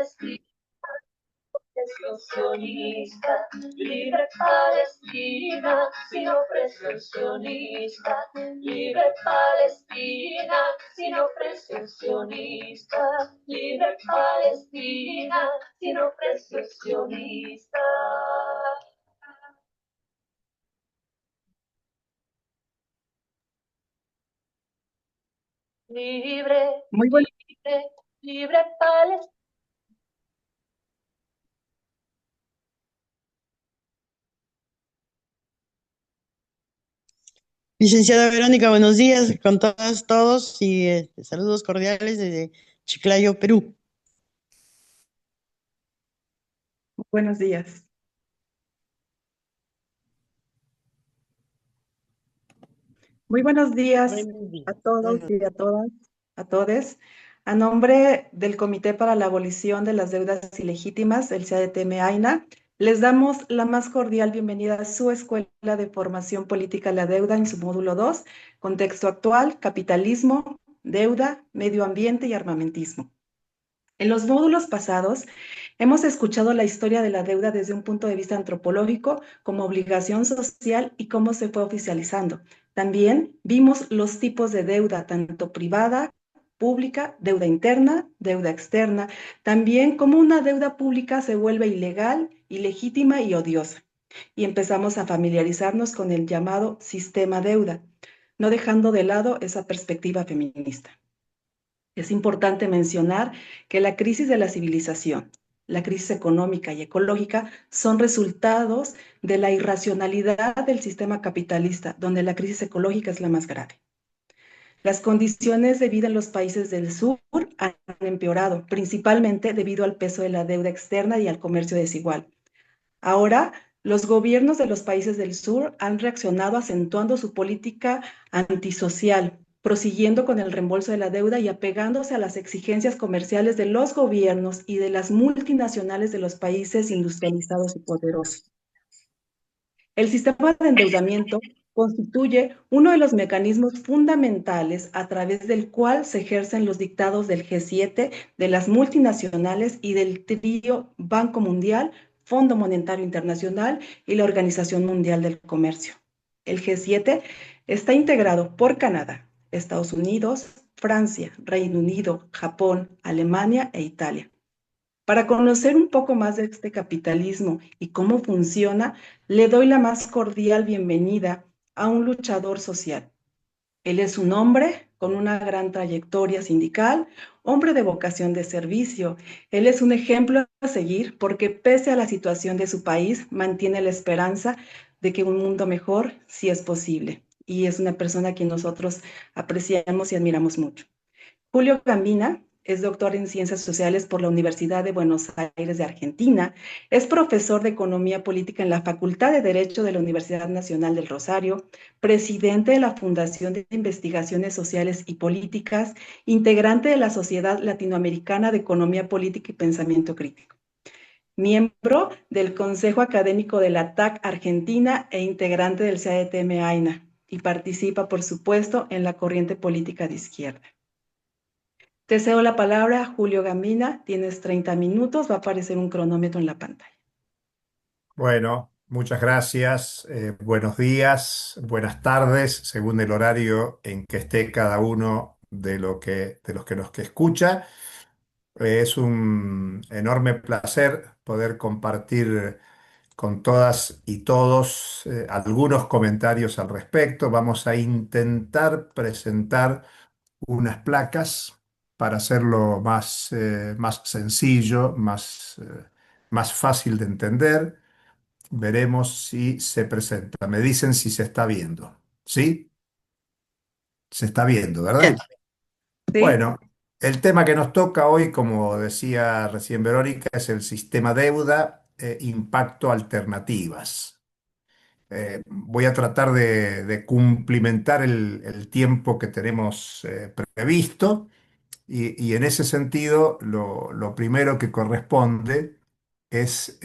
Palestina, presos sionista, libre Palestina, sin opresión sionista, libre Palestina, sin opresión sionista, libre Palestina, sin opresión sionista. Libre, Muy buen- libre, libre Palestina. Licenciada Verónica, buenos días con todas, todos y saludos cordiales desde Chiclayo, Perú. Buenos días. Muy buenos días Buenos días. a todos y a todas, a todes. A nombre del Comité para la Abolición de las Deudas Ilegítimas, el CADTM AINA, les damos la más cordial bienvenida a su Escuela de Formación Política La Deuda en su módulo 2, Contexto Actual, Capitalismo, Deuda, Medio Ambiente y Armamentismo. En los módulos pasados, hemos escuchado la historia de la deuda desde un punto de vista antropológico como obligación social y cómo se fue oficializando. También vimos los tipos de deuda, tanto privada, pública, deuda interna, deuda externa, también cómo una deuda pública se vuelve ilegal, ilegítima y odiosa. Y empezamos a familiarizarnos con el llamado sistema deuda, no dejando de lado esa perspectiva feminista. Es importante mencionar que la crisis de la civilización, la crisis económica y ecológica son resultados de la irracionalidad del sistema capitalista, donde la crisis ecológica es la más grave. Las condiciones de vida en los países del sur han empeorado, principalmente debido al peso de la deuda externa y al comercio desigual. Ahora, los gobiernos de los países del sur han reaccionado acentuando su política antisocial, prosiguiendo con el reembolso de la deuda y apegándose a las exigencias comerciales de los gobiernos y de las multinacionales de los países industrializados y poderosos. El sistema de endeudamiento constituye uno de los mecanismos fundamentales a través del cual se ejercen los dictados del G7, de las multinacionales y del trío Banco Mundial, Fondo Monetario Internacional y la Organización Mundial del Comercio. El G7 está integrado por Canadá, Estados Unidos, Francia, Reino Unido, Japón, Alemania e Italia. Para conocer un poco más de este capitalismo y cómo funciona, le doy la más cordial bienvenida a un luchador social. Él es un hombre con una gran trayectoria sindical, hombre de vocación de servicio. Él es un ejemplo a seguir porque pese a la situación de su país, mantiene la esperanza de que un mundo mejor sí es posible. Y es una persona a quien nosotros apreciamos y admiramos mucho. Julio Gambina es doctor en Ciencias Sociales por la Universidad de Buenos Aires de Argentina, es profesor de Economía Política en la Facultad de Derecho de la Universidad Nacional del Rosario, presidente de la Fundación de Investigaciones Sociales y Políticas, integrante de la Sociedad Latinoamericana de Economía Política y Pensamiento Crítico, miembro del Consejo Académico de la TAC Argentina e integrante del CADTM AINA, y participa, por supuesto, en la corriente política de izquierda. Te cedo la palabra, Julio Gambina. Tienes 30 minutos. Va a aparecer un cronómetro en la pantalla. Bueno, muchas gracias. Buenos días, buenas tardes, según el horario en que esté cada uno de los que nos que escucha. Es un enorme placer poder compartir con todas y todos algunos comentarios al respecto. Vamos a intentar presentar unas placas para hacerlo más sencillo, más fácil de entender. Veremos si se presenta. Me dicen si se está viendo. ¿Sí? Se está viendo, Bien. ¿verdad? ¿Sí? Bueno, el tema que nos toca hoy, como decía recién Verónica, es el sistema deuda, impacto alternativas. Voy a tratar de cumplimentar el tiempo que tenemos previsto y en ese sentido lo primero que corresponde es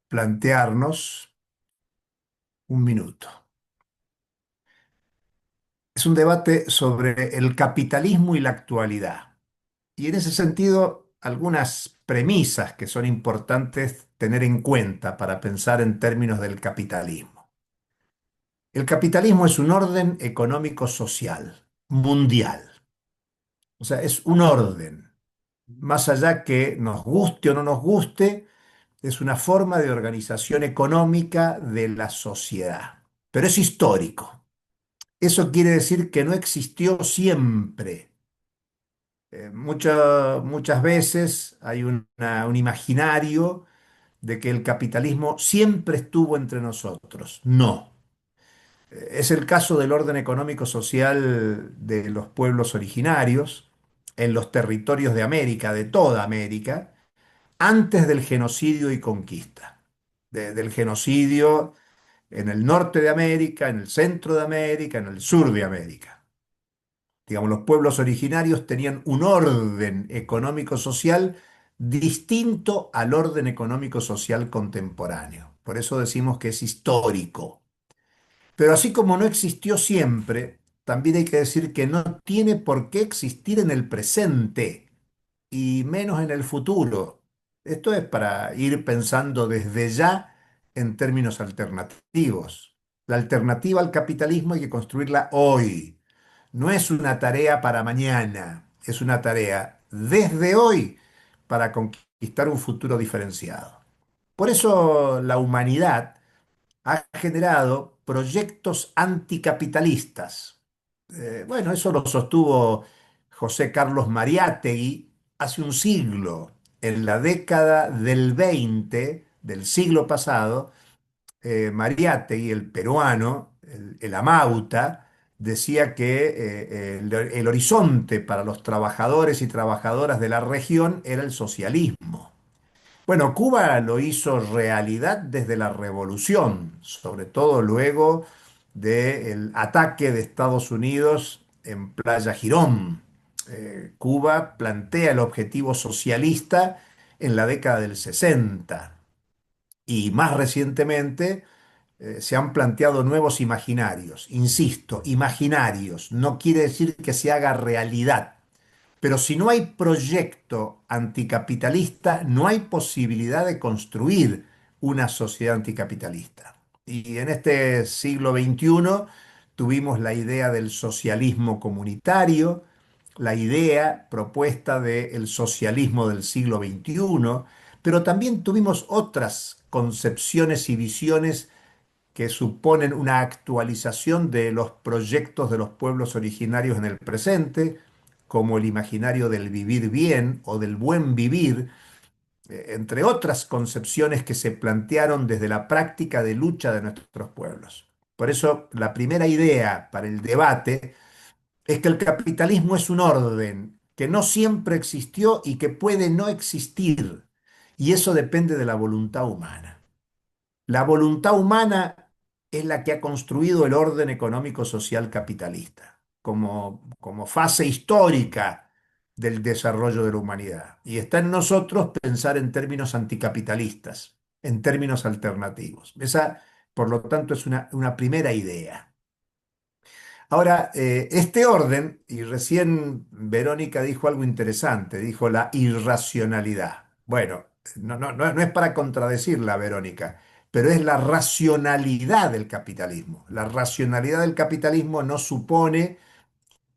plantearnos un minuto. Es un debate sobre el capitalismo y la actualidad. Y en ese sentido, algunas premisas que son importantes tener en cuenta para pensar en términos del capitalismo. El capitalismo es un orden económico social, mundial. O sea, es un orden. Más allá que nos guste o no nos guste, es una forma de organización económica de la sociedad. Pero es histórico. Eso quiere decir que no existió siempre. Muchas veces hay un imaginario de que el capitalismo siempre estuvo entre nosotros. No. Es el caso del orden económico social de los pueblos originarios en los territorios de América, de toda América, antes del genocidio y conquista. Del genocidio en el norte de América, en el centro de América, en el sur de América. Digamos, los pueblos originarios tenían un orden económico-social distinto al orden económico-social contemporáneo. Por eso decimos que es histórico. Pero así como no existió siempre, también hay que decir que no tiene por qué existir en el presente y menos en el futuro. Esto es para ir pensando desde ya en términos alternativos. La alternativa al capitalismo hay que construirla hoy. No es una tarea para mañana, es una tarea desde hoy para conquistar un futuro diferenciado. Por eso la humanidad ha generado proyectos anticapitalistas. Bueno, eso lo sostuvo José Carlos Mariátegui hace un siglo. En la década del 20 del siglo pasado, Mariátegui, el peruano, el amauta, decía que el horizonte para los trabajadores y trabajadoras de la región era el socialismo. Bueno, Cuba lo hizo realidad desde la revolución, sobre todo luego del ataque de Estados Unidos en Playa Girón. Cuba plantea el objetivo socialista en la década del 60 y más recientemente se han planteado nuevos imaginarios. Insisto, imaginarios, no quiere decir que se haga realidad. Pero si no hay proyecto anticapitalista, no hay posibilidad de construir una sociedad anticapitalista. Y en este siglo XXI tuvimos la idea del socialismo comunitario, la idea propuesta del socialismo del siglo XXI, pero también tuvimos otras concepciones y visiones que suponen una actualización de los proyectos de los pueblos originarios en el presente, como el imaginario del vivir bien o del buen vivir, entre otras concepciones que se plantearon desde la práctica de lucha de nuestros pueblos. Por eso, la primera idea para el debate es que el capitalismo es un orden que no siempre existió y que puede no existir, y eso depende de la voluntad humana. La voluntad humana es la que ha construido el orden económico-social capitalista como fase histórica del desarrollo de la humanidad. Y está en nosotros pensar en términos anticapitalistas, en términos alternativos. Esa, por lo tanto, es una primera idea. Ahora, este orden, y recién Verónica dijo algo interesante, dijo la irracionalidad. Bueno, no es para contradecirla, Verónica, pero es la racionalidad del capitalismo. La racionalidad del capitalismo no supone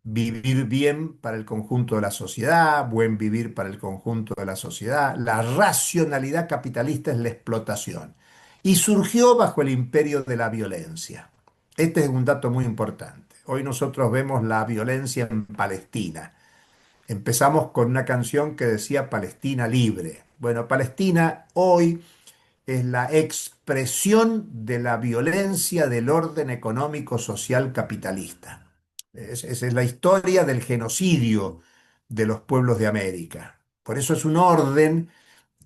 vivir bien para el conjunto de la sociedad, buen vivir para el conjunto de la sociedad. La racionalidad capitalista es la explotación. Y surgió bajo el imperio de la violencia. Este es un dato muy importante. Hoy nosotros vemos la violencia en Palestina. Empezamos con una canción que decía Palestina libre. Bueno, Palestina hoy es la expresión de la violencia del orden económico social capitalista. Esa es la historia del genocidio de los pueblos de América. Por eso es un orden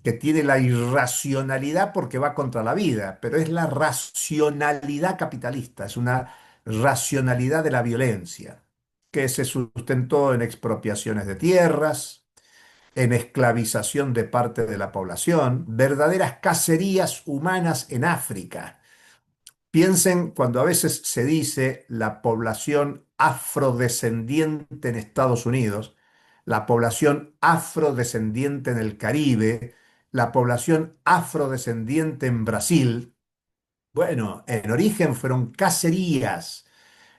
que tiene la irracionalidad porque va contra la vida, pero es la racionalidad capitalista, es una racionalidad de la violencia, que se sustentó en expropiaciones de tierras, en esclavización de parte de la población, verdaderas cacerías humanas en África. Piensen cuando a veces se dice la población afrodescendiente en Estados Unidos, la población afrodescendiente en el Caribe, la población afrodescendiente en Brasil. Bueno, en origen fueron cacerías.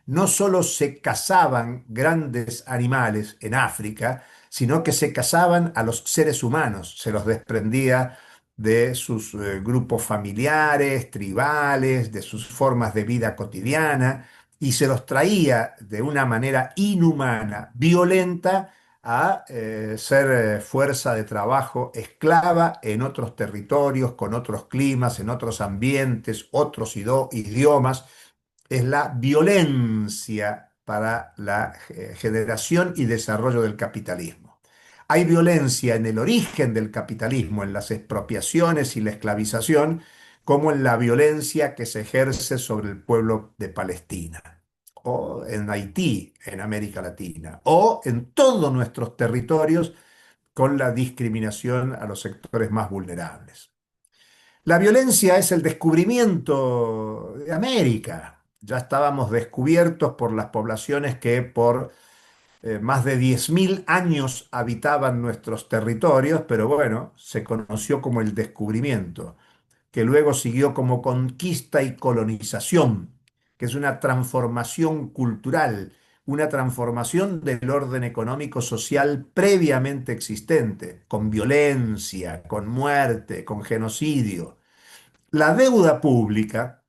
No solo se cazaban grandes animales en África, sino que se cazaban a los seres humanos, se los desprendía de sus grupos familiares, tribales, de sus formas de vida cotidiana, y se los traía de una manera inhumana, violenta, a ser fuerza de trabajo esclava en otros territorios, con otros climas, en otros ambientes, otros idiomas. Es la violencia para la generación y desarrollo del capitalismo. Hay violencia en el origen del capitalismo, en las expropiaciones y la esclavización, como en la violencia que se ejerce sobre el pueblo de Palestina, o en Haití, en América Latina, o en todos nuestros territorios con la discriminación a los sectores más vulnerables. La violencia es el descubrimiento de América. Ya estábamos descubiertos por las poblaciones que por más de 10.000 años habitaban nuestros territorios, pero bueno, se conoció como el descubrimiento, que luego siguió como conquista y colonización, que es una transformación cultural, una transformación del orden económico social previamente existente, con violencia, con muerte, con genocidio. La deuda pública,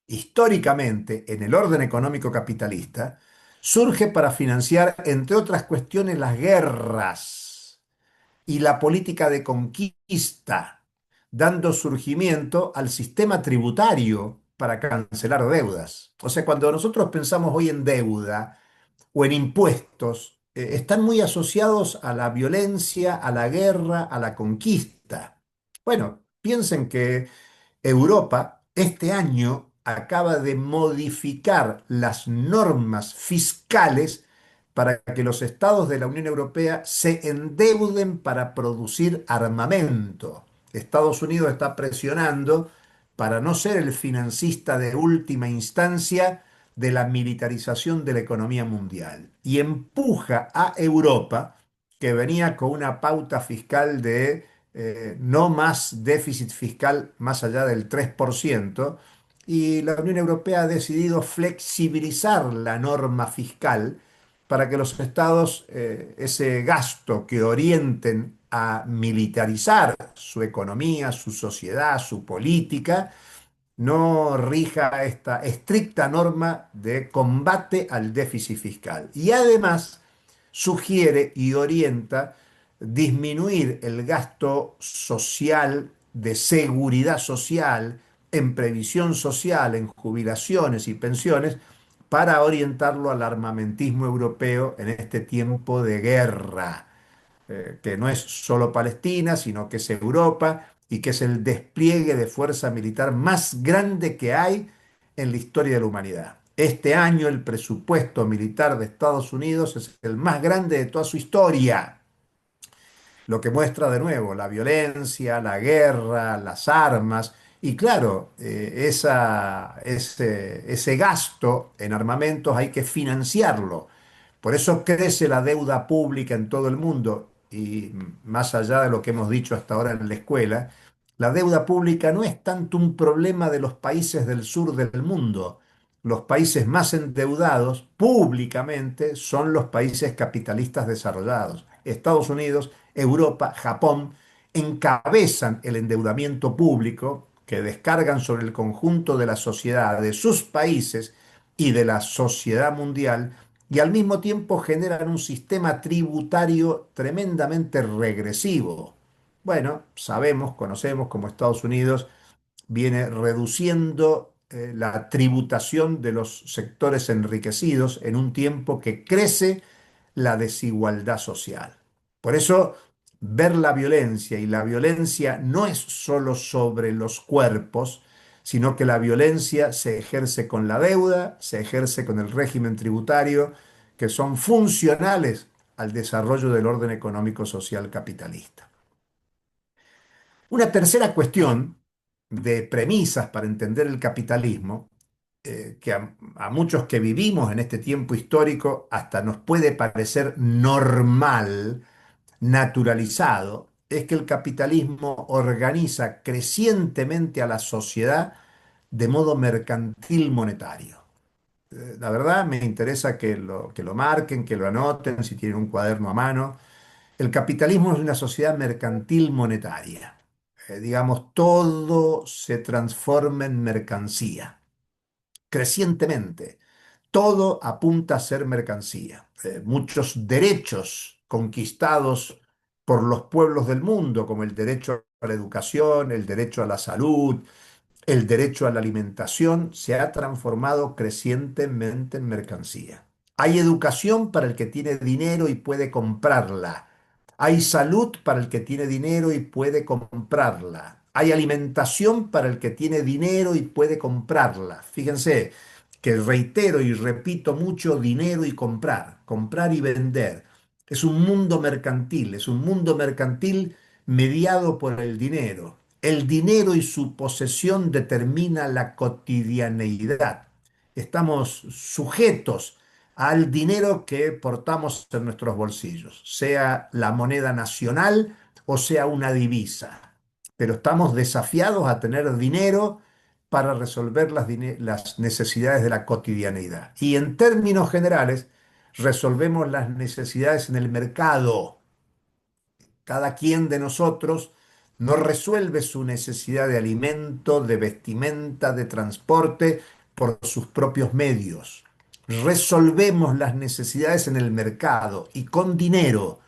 históricamente, en el orden económico capitalista, surge para financiar, entre otras cuestiones, las guerras y la política de conquista, dando surgimiento al sistema tributario para cancelar deudas. O sea, cuando nosotros pensamos hoy en deuda o en impuestos, están muy asociados a la violencia, a la guerra, a la conquista. Bueno, piensen que Europa este año acaba de modificar las normas fiscales para que los estados de la Unión Europea se endeuden para producir armamento. Estados Unidos está presionando para no ser el financista de última instancia de la militarización de la economía mundial y empuja a Europa, que venía con una pauta fiscal de no más déficit fiscal más allá del 3%, y la Unión Europea ha decidido flexibilizar la norma fiscal para que los estados ese gasto que orienten a militarizar su economía, su sociedad, su política, no rija esta estricta norma de combate al déficit fiscal. Y además sugiere y orienta disminuir el gasto social de seguridad social, en previsión social, en jubilaciones y pensiones, para orientarlo al armamentismo europeo en este tiempo de guerra, que no es solo Palestina, sino que es Europa y que es el despliegue de fuerza militar más grande que hay en la historia de la humanidad. Este año el presupuesto militar de Estados Unidos es el más grande de toda su historia, lo que muestra de nuevo la violencia, la guerra, las armas. Y claro, ese gasto en armamentos hay que financiarlo. Por eso crece la deuda pública en todo el mundo y más allá de lo que hemos dicho hasta ahora en la escuela, la deuda pública no es tanto un problema de los países del sur del mundo. Los países más endeudados públicamente son los países capitalistas desarrollados. Estados Unidos, Europa, Japón encabezan el endeudamiento público que descargan sobre el conjunto de la sociedad de sus países y de la sociedad mundial, y al mismo tiempo generan un sistema tributario tremendamente regresivo. Bueno, sabemos, conocemos cómo Estados Unidos viene reduciendo la tributación de los sectores enriquecidos en un tiempo que crece la desigualdad social. Por eso, ver la violencia, y la violencia no es solo sobre los cuerpos, sino que la violencia se ejerce con la deuda, se ejerce con el régimen tributario, que son funcionales al desarrollo del orden económico social capitalista. Una tercera cuestión de premisas para entender el capitalismo que a muchos que vivimos en este tiempo histórico hasta nos puede parecer normal, naturalizado, es que el capitalismo organiza crecientemente a la sociedad de modo mercantil monetario. La verdad me interesa que lo marquen, que lo anoten, si tienen un cuaderno a mano. El capitalismo es una sociedad mercantil monetaria. Digamos, todo se transforma en mercancía, crecientemente. Todo apunta a ser mercancía. Muchos derechos conquistados por los pueblos del mundo, como el derecho a la educación, el derecho a la salud, el derecho a la alimentación, se ha transformado crecientemente en mercancía. Hay educación para el que tiene dinero y puede comprarla. Hay salud para el que tiene dinero y puede comprarla. Hay alimentación para el que tiene dinero y puede comprarla. Fíjense que reitero y repito mucho dinero y comprar y vender. Es un mundo mercantil, es un mundo mercantil mediado por el dinero. El dinero y su posesión determina la cotidianeidad. Estamos sujetos al dinero que portamos en nuestros bolsillos, sea la moneda nacional o sea una divisa. Pero estamos desafiados a tener dinero para resolver las necesidades de la cotidianeidad. Y en términos generales, resolvemos las necesidades en el mercado. Cada quien de nosotros no resuelve su necesidad de alimento, de vestimenta, de transporte por sus propios medios. Resolvemos las necesidades en el mercado y con dinero.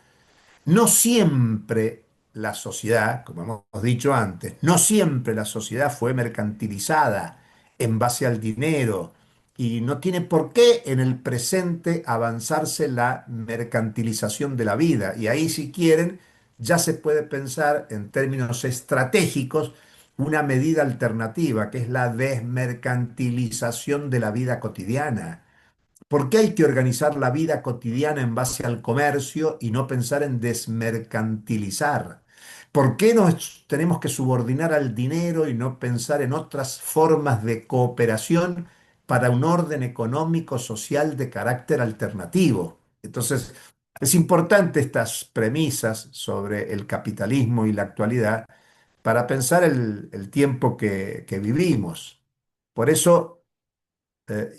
No siempre la sociedad, como hemos dicho antes, no siempre la sociedad fue mercantilizada en base al dinero y no tiene por qué en el presente avanzarse la mercantilización de la vida. Y ahí, si quieren, ya se puede pensar en términos estratégicos una medida alternativa, que es la desmercantilización de la vida cotidiana. ¿Por qué hay que organizar la vida cotidiana en base al comercio y no pensar en desmercantilizar? ¿Por qué nos tenemos que subordinar al dinero y no pensar en otras formas de cooperación para un orden económico social de carácter alternativo? Entonces, es importante estas premisas sobre el capitalismo y la actualidad para pensar el tiempo que vivimos. Por eso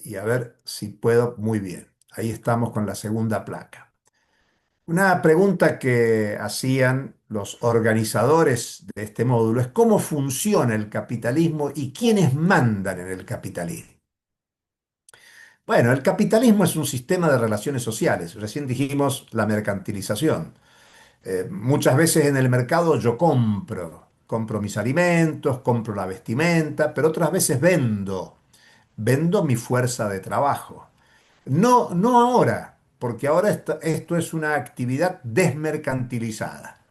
y a ver si puedo muy bien. Ahí estamos con la segunda placa. Una pregunta que hacían los organizadores de este módulo es cómo funciona el capitalismo y quiénes mandan en el capitalismo. Bueno, el capitalismo es un sistema de relaciones sociales. Recién dijimos la mercantilización. Muchas veces en el mercado yo compro mis alimentos, compro la vestimenta, pero otras veces vendo mi fuerza de trabajo. No, no ahora, porque ahora esto es una actividad desmercantilizada.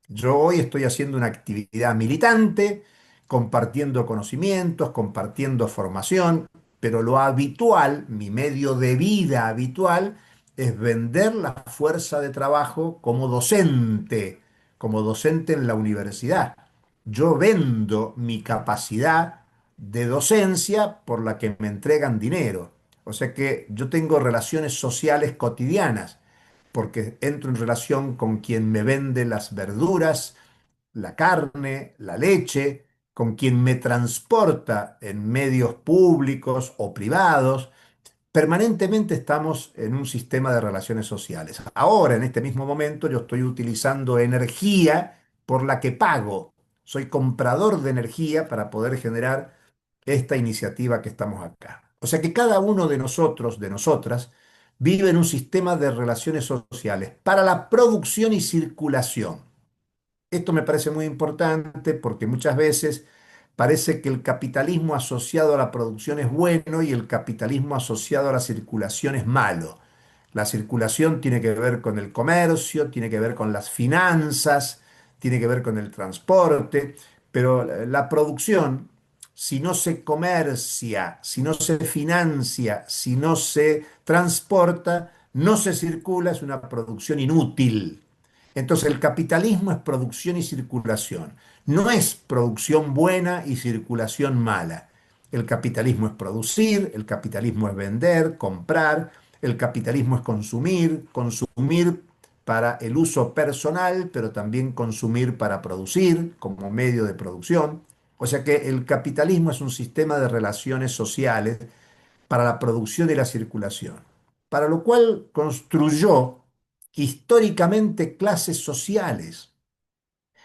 Yo hoy estoy haciendo una actividad militante, compartiendo conocimientos, compartiendo formación, pero lo habitual, mi medio de vida habitual, es vender la fuerza de trabajo como docente en la universidad. Yo vendo mi capacidad de docencia por la que me entregan dinero. O sea que yo tengo relaciones sociales cotidianas porque entro en relación con quien me vende las verduras, la carne, la leche, con quien me transporta en medios públicos o privados. Permanentemente estamos en un sistema de relaciones sociales. Ahora, en este mismo momento, yo estoy utilizando energía por la que pago. Soy comprador de energía para poder generar esta iniciativa que estamos acá. O sea que cada uno de nosotros, de nosotras, vive en un sistema de relaciones sociales para la producción y circulación. Esto me parece muy importante porque muchas veces parece que el capitalismo asociado a la producción es bueno y el capitalismo asociado a la circulación es malo. La circulación tiene que ver con el comercio, tiene que ver con las finanzas, tiene que ver con el transporte, pero la producción, si no se comercia, si no se financia, si no se transporta, no se circula, es una producción inútil. Entonces el capitalismo es producción y circulación, no es producción buena y circulación mala. El capitalismo es producir, el capitalismo es vender, comprar, el capitalismo es consumir, consumir para el uso personal, pero también consumir para producir como medio de producción. O sea que el capitalismo es un sistema de relaciones sociales para la producción y la circulación, para lo cual construyó históricamente clases sociales.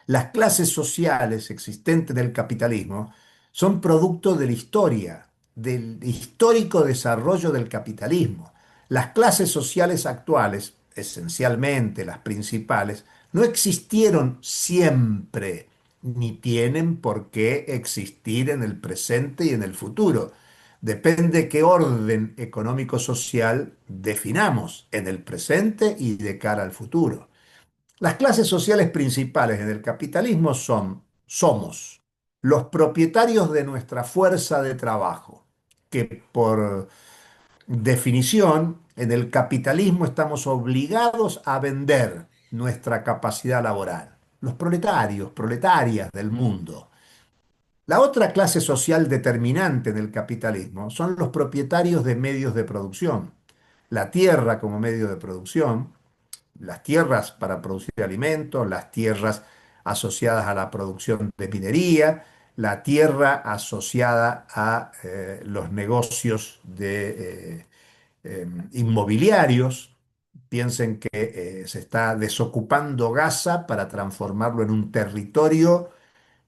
Las clases sociales existentes en el capitalismo son producto de la historia, del histórico desarrollo del capitalismo. Las clases sociales actuales, esencialmente las principales, no existieron siempre, ni tienen por qué existir en el presente y en el futuro. Depende qué orden económico-social definamos en el presente y de cara al futuro. Las clases sociales principales en el capitalismo somos los propietarios de nuestra fuerza de trabajo, que por definición en el capitalismo estamos obligados a vender nuestra capacidad laboral. Los proletarios, proletarias del mundo. La otra clase social determinante en el capitalismo son los propietarios de medios de producción. La tierra como medio de producción, las tierras para producir alimentos, las tierras asociadas a la producción de minería, la tierra asociada a los negocios inmobiliarios. Piensen que se está desocupando Gaza para transformarlo en un territorio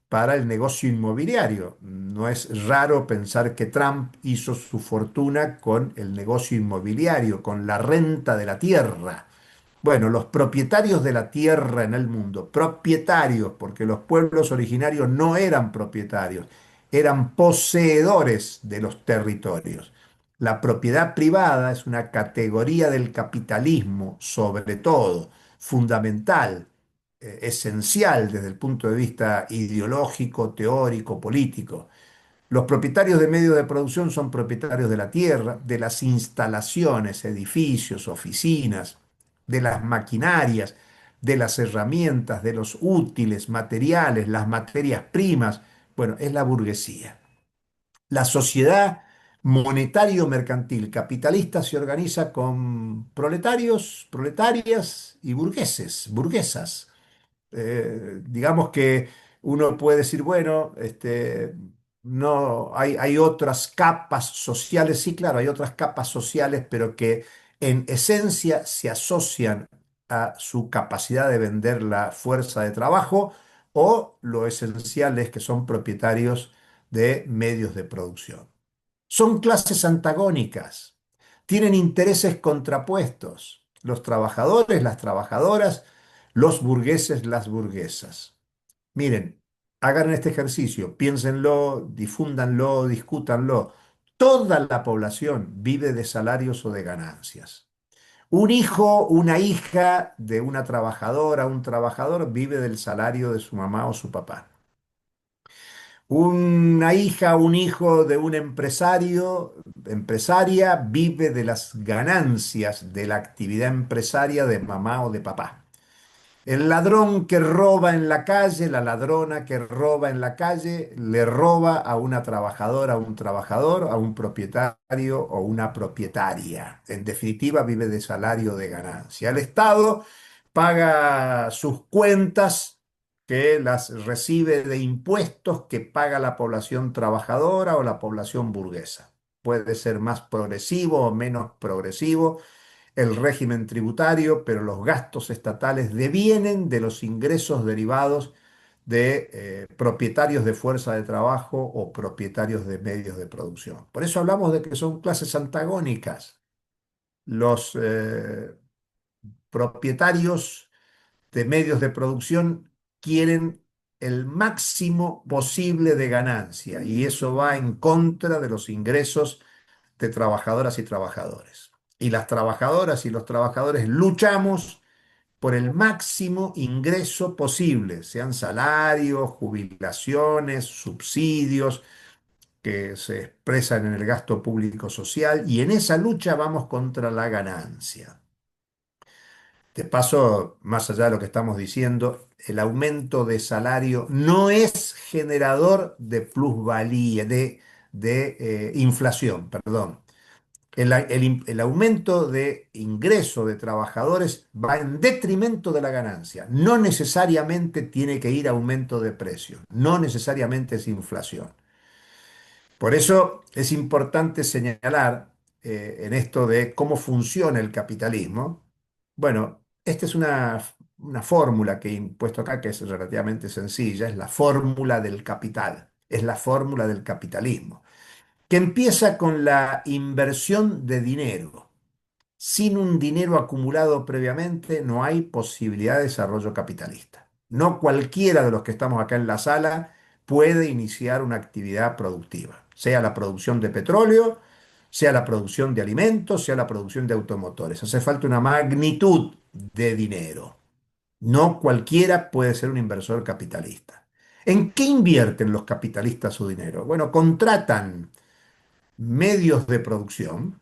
para el negocio inmobiliario. No es raro pensar que Trump hizo su fortuna con el negocio inmobiliario, con la renta de la tierra. Bueno, los propietarios de la tierra en el mundo, propietarios, porque los pueblos originarios no eran propietarios, eran poseedores de los territorios. La propiedad privada es una categoría del capitalismo, sobre todo, fundamental, esencial desde el punto de vista ideológico, teórico, político. Los propietarios de medios de producción son propietarios de la tierra, de las instalaciones, edificios, oficinas, de las maquinarias, de las herramientas, de los útiles, materiales, las materias primas. Bueno, es la burguesía. La sociedad monetario-mercantil capitalista se organiza con proletarios, proletarias y burgueses, burguesas. Digamos que uno puede decir, bueno, no, hay otras capas sociales, sí, claro, hay otras capas sociales, pero que en esencia se asocian a su capacidad de vender la fuerza de trabajo o lo esencial es que son propietarios de medios de producción. Son clases antagónicas, tienen intereses contrapuestos. Los trabajadores, las trabajadoras, los burgueses, las burguesas. Miren, hagan este ejercicio, piénsenlo, difúndanlo, discútanlo. Toda la población vive de salarios o de ganancias. Un hijo, una hija de una trabajadora, un trabajador vive del salario de su mamá o su papá. Una hija, un hijo de un empresario, empresaria, vive de las ganancias de la actividad empresaria de mamá o de papá. El ladrón que roba en la calle, la ladrona que roba en la calle, le roba a una trabajadora, a un trabajador, a un propietario o una propietaria. En definitiva, vive de salario de ganancia. El Estado paga sus cuentas que las recibe de impuestos que paga la población trabajadora o la población burguesa. Puede ser más progresivo o menos progresivo el régimen tributario, pero los gastos estatales devienen de los ingresos derivados de propietarios de fuerza de trabajo o propietarios de medios de producción. Por eso hablamos de que son clases antagónicas. Los propietarios de medios de producción quieren el máximo posible de ganancia y eso va en contra de los ingresos de trabajadoras y trabajadores. Y las trabajadoras y los trabajadores luchamos por el máximo ingreso posible, sean salarios, jubilaciones, subsidios que se expresan en el gasto público social y en esa lucha vamos contra la ganancia. De paso, más allá de lo que estamos diciendo, el aumento de salario no es generador de plusvalía, de inflación, perdón. El aumento de ingreso de trabajadores va en detrimento de la ganancia. No necesariamente tiene que ir a aumento de precios, no necesariamente es inflación. Por eso es importante señalar en esto de cómo funciona el capitalismo. Bueno, esta es una fórmula que he impuesto acá que es relativamente sencilla, es la fórmula del capital, es la fórmula del capitalismo, que empieza con la inversión de dinero. Sin un dinero acumulado previamente no hay posibilidad de desarrollo capitalista. No cualquiera de los que estamos acá en la sala puede iniciar una actividad productiva, sea la producción de petróleo, sea la producción de alimentos, sea la producción de automotores. Hace falta una magnitud de dinero. No cualquiera puede ser un inversor capitalista. ¿En qué invierten los capitalistas su dinero? Bueno, contratan medios de producción.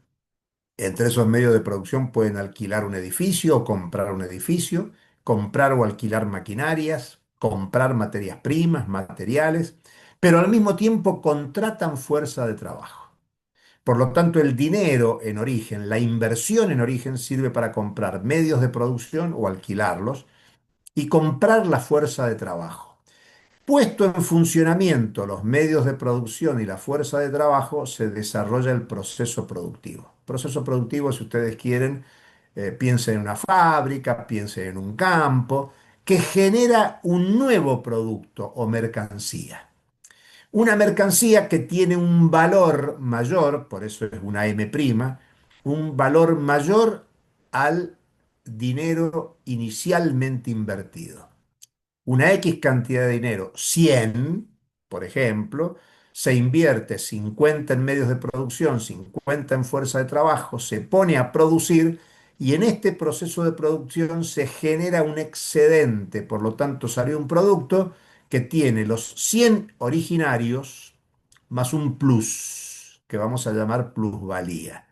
Entre esos medios de producción pueden alquilar un edificio o comprar un edificio, comprar o alquilar maquinarias, comprar materias primas, materiales, pero al mismo tiempo contratan fuerza de trabajo. Por lo tanto, el dinero en origen, la inversión en origen sirve para comprar medios de producción o alquilarlos y comprar la fuerza de trabajo. Puesto en funcionamiento los medios de producción y la fuerza de trabajo, se desarrolla el proceso productivo. Proceso productivo, si ustedes quieren, piensen en una fábrica, piensen en un campo, que genera un nuevo producto o mercancía. Una mercancía que tiene un valor mayor, por eso es una M', un valor mayor al dinero inicialmente invertido. Una X cantidad de dinero, 100, por ejemplo, se invierte 50 en medios de producción, 50 en fuerza de trabajo, se pone a producir y en este proceso de producción se genera un excedente, por lo tanto sale un producto que tiene los 100 originarios más un plus, que vamos a llamar plusvalía,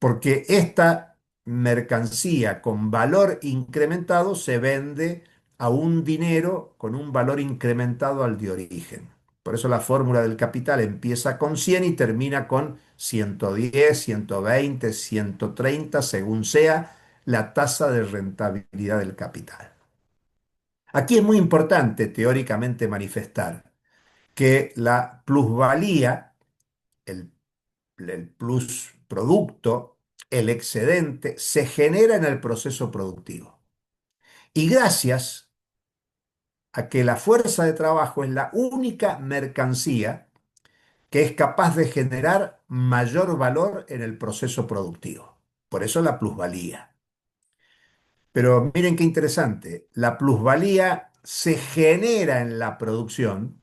porque esta mercancía con valor incrementado se vende a un dinero con un valor incrementado al de origen. Por eso la fórmula del capital empieza con 100 y termina con 110, 120, 130, según sea la tasa de rentabilidad del capital. Aquí es muy importante teóricamente manifestar que la plusvalía, el plus producto, el excedente, se genera en el proceso productivo. Y gracias a que la fuerza de trabajo es la única mercancía que es capaz de generar mayor valor en el proceso productivo. Por eso la plusvalía. Pero miren qué interesante, la plusvalía se genera en la producción,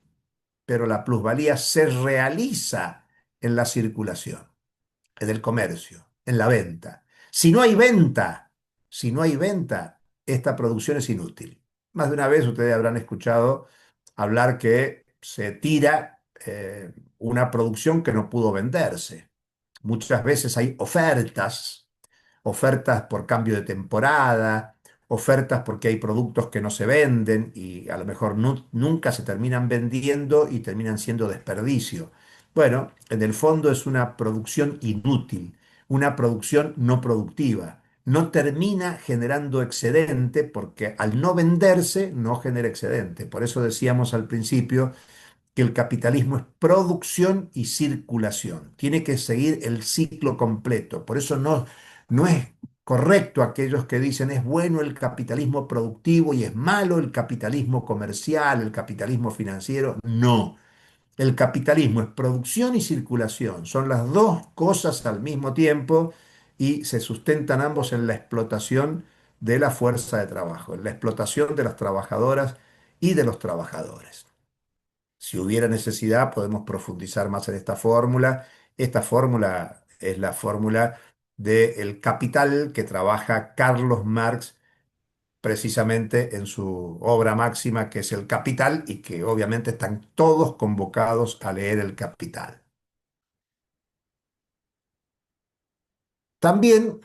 pero la plusvalía se realiza en la circulación, en el comercio, en la venta. Si no hay venta, si no hay venta, esta producción es inútil. Más de una vez ustedes habrán escuchado hablar que se tira una producción que no pudo venderse. Muchas veces hay ofertas por cambio de temporada, ofertas porque hay productos que no se venden y a lo mejor nunca se terminan vendiendo y terminan siendo desperdicio. Bueno, en el fondo es una producción inútil, una producción no productiva. No termina generando excedente porque al no venderse no genera excedente. Por eso decíamos al principio que el capitalismo es producción y circulación. Tiene que seguir el ciclo completo. Por eso no es correcto aquellos que dicen es bueno el capitalismo productivo y es malo el capitalismo comercial, el capitalismo financiero. No. El capitalismo es producción y circulación. Son las dos cosas al mismo tiempo y se sustentan ambos en la explotación de la fuerza de trabajo, en la explotación de las trabajadoras y de los trabajadores. Si hubiera necesidad, podemos profundizar más en esta fórmula. Esta fórmula es la fórmula del capital que trabaja Carlos Marx precisamente en su obra máxima, que es El Capital, y que obviamente están todos convocados a leer El Capital. También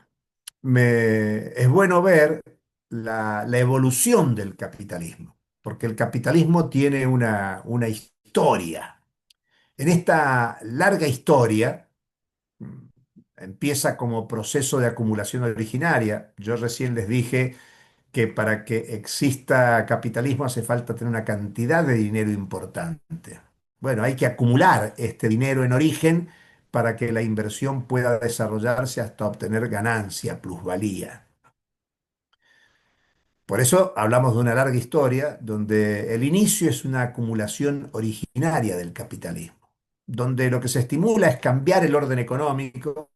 es bueno ver la evolución del capitalismo, porque el capitalismo tiene una historia. En esta larga historia, mm, empieza como proceso de acumulación originaria. Yo recién les dije que para que exista capitalismo hace falta tener una cantidad de dinero importante. Bueno, hay que acumular este dinero en origen para que la inversión pueda desarrollarse hasta obtener ganancia, plusvalía. Por eso hablamos de una larga historia donde el inicio es una acumulación originaria del capitalismo, donde lo que se estimula es cambiar el orden económico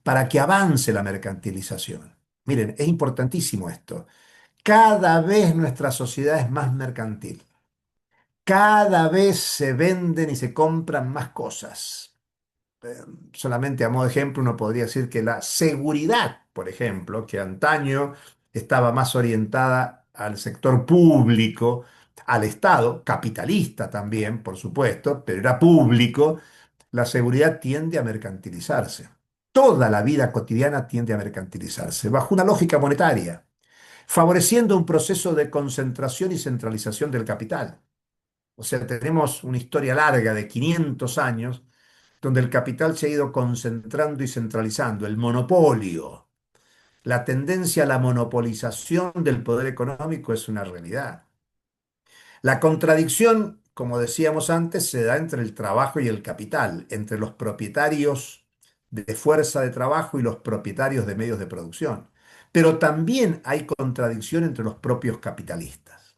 para que avance la mercantilización. Miren, es importantísimo esto. Cada vez nuestra sociedad es más mercantil. Cada vez se venden y se compran más cosas. Solamente a modo de ejemplo, uno podría decir que la seguridad, por ejemplo, que antaño estaba más orientada al sector público, al Estado, capitalista también, por supuesto, pero era público, la seguridad tiende a mercantilizarse. Toda la vida cotidiana tiende a mercantilizarse, bajo una lógica monetaria, favoreciendo un proceso de concentración y centralización del capital. O sea, tenemos una historia larga de 500 años donde el capital se ha ido concentrando y centralizando, el monopolio, la tendencia a la monopolización del poder económico es una realidad. La contradicción, como decíamos antes, se da entre el trabajo y el capital, entre los propietarios de fuerza de trabajo y los propietarios de medios de producción. Pero también hay contradicción entre los propios capitalistas.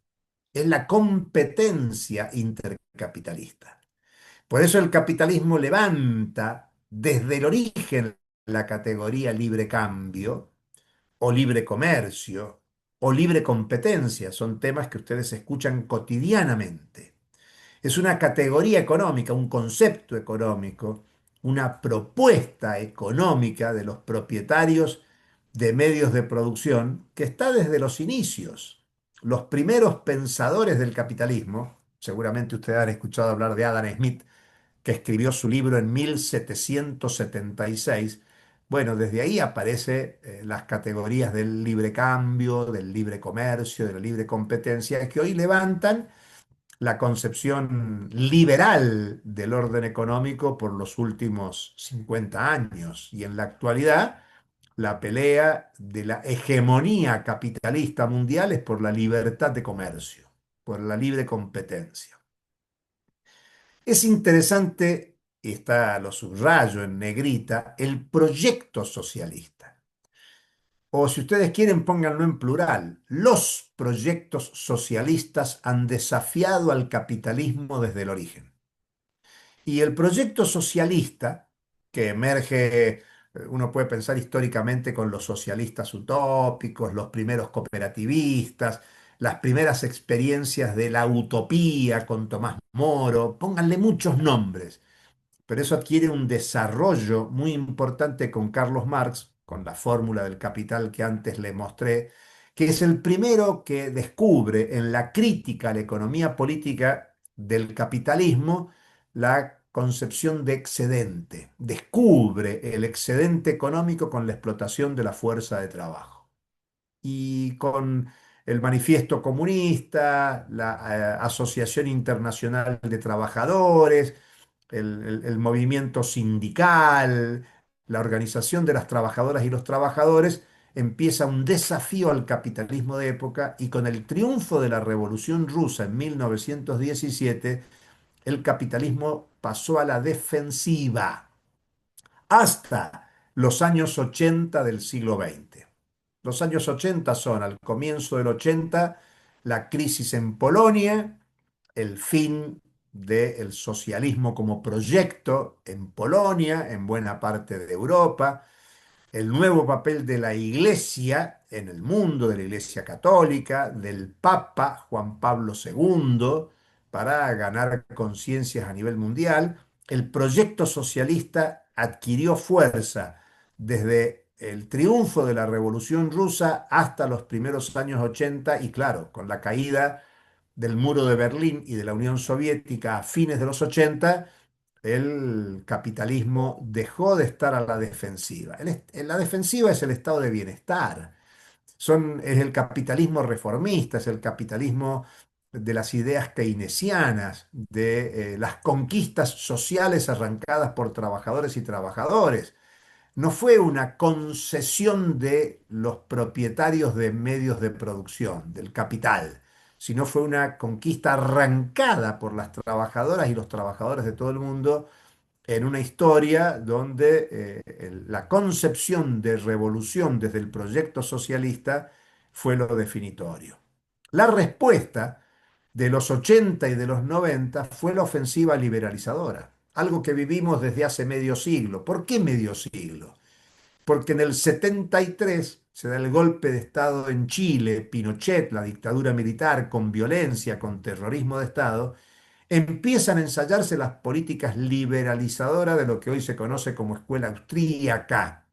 Es la competencia intercapitalista. Por eso el capitalismo levanta desde el origen la categoría libre cambio o libre comercio o libre competencia. Son temas que ustedes escuchan cotidianamente. Es una categoría económica, un concepto económico, una propuesta económica de los propietarios de medios de producción que está desde los inicios. Los primeros pensadores del capitalismo, seguramente ustedes han escuchado hablar de Adam Smith, que escribió su libro en 1776. Bueno, desde ahí aparece las categorías del libre cambio, del libre comercio, de la libre competencia, que hoy levantan la concepción liberal del orden económico por los últimos 50 años. Y en la actualidad, la pelea de la hegemonía capitalista mundial es por la libertad de comercio, por la libre competencia. Es interesante, y está, lo subrayo en negrita, el proyecto socialista. O si ustedes quieren, pónganlo en plural. Los proyectos socialistas han desafiado al capitalismo desde el origen. Y el proyecto socialista, que emerge, uno puede pensar históricamente con los socialistas utópicos, los primeros cooperativistas, las primeras experiencias de la utopía con Tomás Moro, pónganle muchos nombres, pero eso adquiere un desarrollo muy importante con Carlos Marx, con la fórmula del capital que antes le mostré, que es el primero que descubre en la crítica a la economía política del capitalismo la concepción de excedente. Descubre el excedente económico con la explotación de la fuerza de trabajo. Y con el Manifiesto Comunista, la Asociación Internacional de Trabajadores, el movimiento sindical, la organización de las trabajadoras y los trabajadores, empieza un desafío al capitalismo de época y con el triunfo de la Revolución Rusa en 1917, el capitalismo pasó a la defensiva hasta los años 80 del siglo XX. Los años 80 son, al comienzo del 80, la crisis en Polonia, el fin del socialismo como proyecto en Polonia, en buena parte de Europa, el nuevo papel de la Iglesia en el mundo, de la Iglesia Católica, del Papa Juan Pablo II, para ganar conciencias a nivel mundial. El proyecto socialista adquirió fuerza desde el triunfo de la Revolución Rusa hasta los primeros años 80 y claro, con la caída del muro de Berlín y de la Unión Soviética a fines de los 80, el capitalismo dejó de estar a la defensiva. La defensiva es el estado de bienestar, es el capitalismo reformista, es el capitalismo de las ideas keynesianas, de las conquistas sociales arrancadas por trabajadores y trabajadores. No fue una concesión de los propietarios de medios de producción, del capital, sino fue una conquista arrancada por las trabajadoras y los trabajadores de todo el mundo en una historia donde la concepción de revolución desde el proyecto socialista fue lo definitorio. La respuesta de los 80 y de los 90 fue la ofensiva liberalizadora, algo que vivimos desde hace medio siglo. ¿Por qué medio siglo? Porque en el 73 se da el golpe de Estado en Chile, Pinochet, la dictadura militar, con violencia, con terrorismo de Estado, empiezan a ensayarse las políticas liberalizadoras de lo que hoy se conoce como escuela austríaca,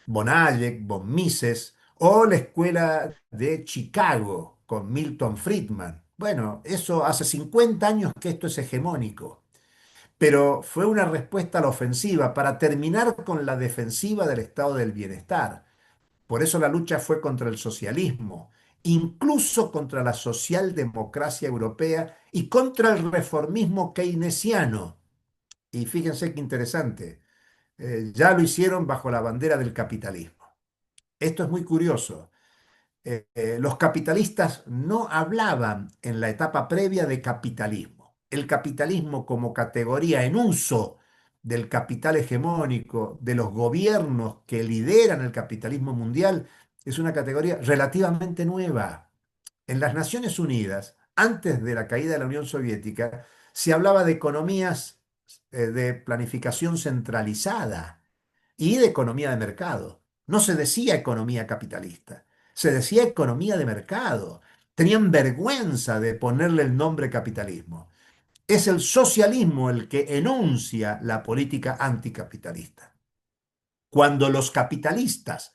von Hayek, von Mises, o la escuela de Chicago con Milton Friedman. Bueno, eso hace 50 años que esto es hegemónico, pero fue una respuesta a la ofensiva para terminar con la defensiva del estado del bienestar. Por eso la lucha fue contra el socialismo, incluso contra la socialdemocracia europea y contra el reformismo keynesiano. Y fíjense qué interesante, ya lo hicieron bajo la bandera del capitalismo. Esto es muy curioso. Los capitalistas no hablaban en la etapa previa de capitalismo. El capitalismo como categoría en uso del capital hegemónico, de los gobiernos que lideran el capitalismo mundial, es una categoría relativamente nueva. En las Naciones Unidas, antes de la caída de la Unión Soviética, se hablaba de economías de planificación centralizada y de economía de mercado. No se decía economía capitalista, se decía economía de mercado. Tenían vergüenza de ponerle el nombre capitalismo. Es el socialismo el que enuncia la política anticapitalista. Cuando los capitalistas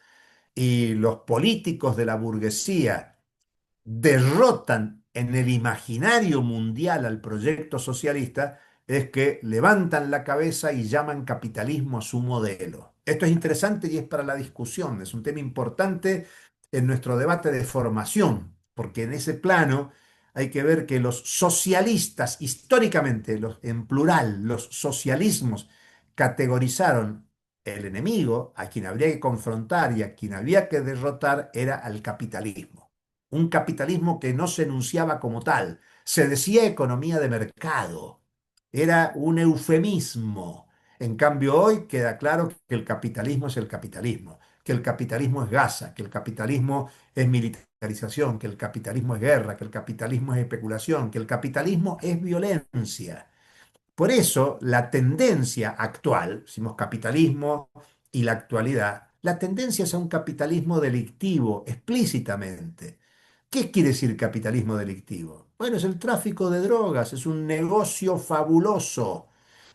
y los políticos de la burguesía derrotan en el imaginario mundial al proyecto socialista, es que levantan la cabeza y llaman capitalismo a su modelo. Esto es interesante y es para la discusión, es un tema importante en nuestro debate de formación, porque en ese plano hay que ver que los socialistas, históricamente, en plural, los socialismos categorizaron el enemigo, a quien habría que confrontar y a quien había que derrotar, era al capitalismo. Un capitalismo que no se enunciaba como tal, se decía economía de mercado, era un eufemismo. En cambio, hoy queda claro que el capitalismo es el capitalismo, que el capitalismo es gasa, que el capitalismo es militarización, que el capitalismo es guerra, que el capitalismo es especulación, que el capitalismo es violencia. Por eso, la tendencia actual, decimos capitalismo y la actualidad, la tendencia es a un capitalismo delictivo, explícitamente. ¿Qué quiere decir capitalismo delictivo? Bueno, es el tráfico de drogas, es un negocio fabuloso,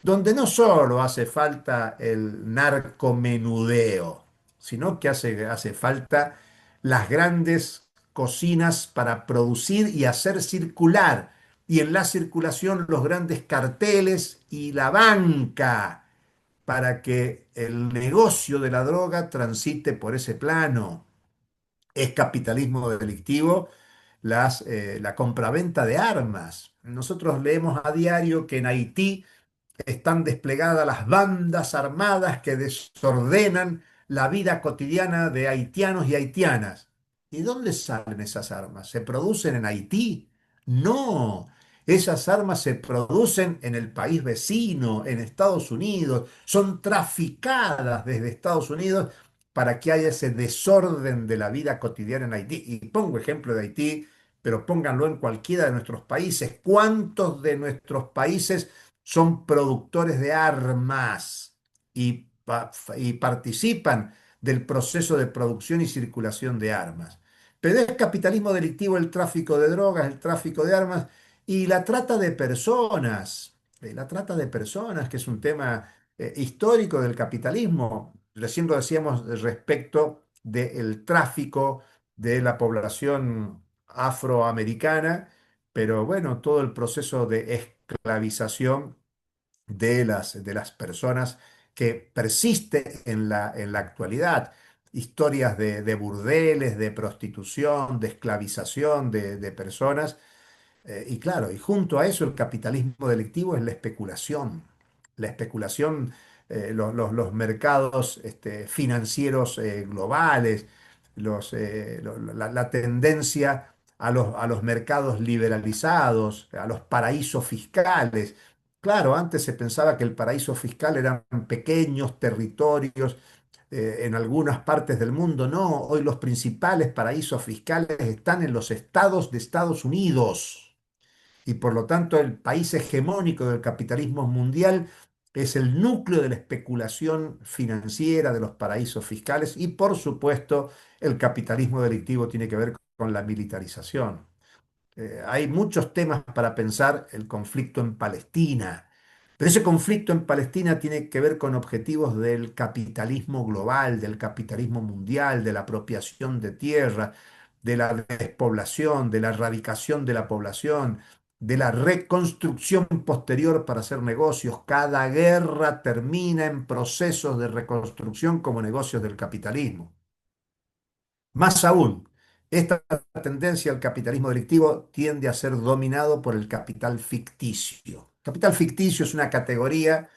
donde no solo hace falta el narcomenudeo, sino que hace falta las grandes cocinas para producir y hacer circular, y en la circulación los grandes carteles y la banca para que el negocio de la droga transite por ese plano. Es capitalismo delictivo la compraventa de armas. Nosotros leemos a diario que en Haití están desplegadas las bandas armadas que desordenan la vida cotidiana de haitianos y haitianas. ¿Y dónde salen esas armas? ¿Se producen en Haití? No, esas armas se producen en el país vecino, en Estados Unidos, son traficadas desde Estados Unidos para que haya ese desorden de la vida cotidiana en Haití. Y pongo ejemplo de Haití, pero pónganlo en cualquiera de nuestros países. ¿Cuántos de nuestros países son productores de armas y participan del proceso de producción y circulación de armas? Pero es capitalismo delictivo el tráfico de drogas, el tráfico de armas y la trata de personas. La trata de personas, que es un tema histórico del capitalismo. Recién lo decíamos respecto del tráfico de la población afroamericana, pero bueno, todo el proceso de esclavización de las personas que persiste en la actualidad. Historias de burdeles, de prostitución, de esclavización de personas. Y claro, y junto a eso el capitalismo delictivo es la especulación. La especulación, los mercados financieros globales, la tendencia a los mercados liberalizados, a los paraísos fiscales. Claro, antes se pensaba que el paraíso fiscal eran pequeños territorios en algunas partes del mundo. No, hoy los principales paraísos fiscales están en los estados de Estados Unidos y por lo tanto el país hegemónico del capitalismo mundial es el núcleo de la especulación financiera de los paraísos fiscales y por supuesto el capitalismo delictivo tiene que ver con la militarización. Hay muchos temas para pensar el conflicto en Palestina, pero ese conflicto en Palestina tiene que ver con objetivos del capitalismo global, del capitalismo mundial, de la apropiación de tierra, de la despoblación, de la erradicación de la población, de la reconstrucción posterior para hacer negocios. Cada guerra termina en procesos de reconstrucción como negocios del capitalismo. Más aún, esta tendencia al capitalismo delictivo tiende a ser dominado por el capital ficticio. Capital ficticio es una categoría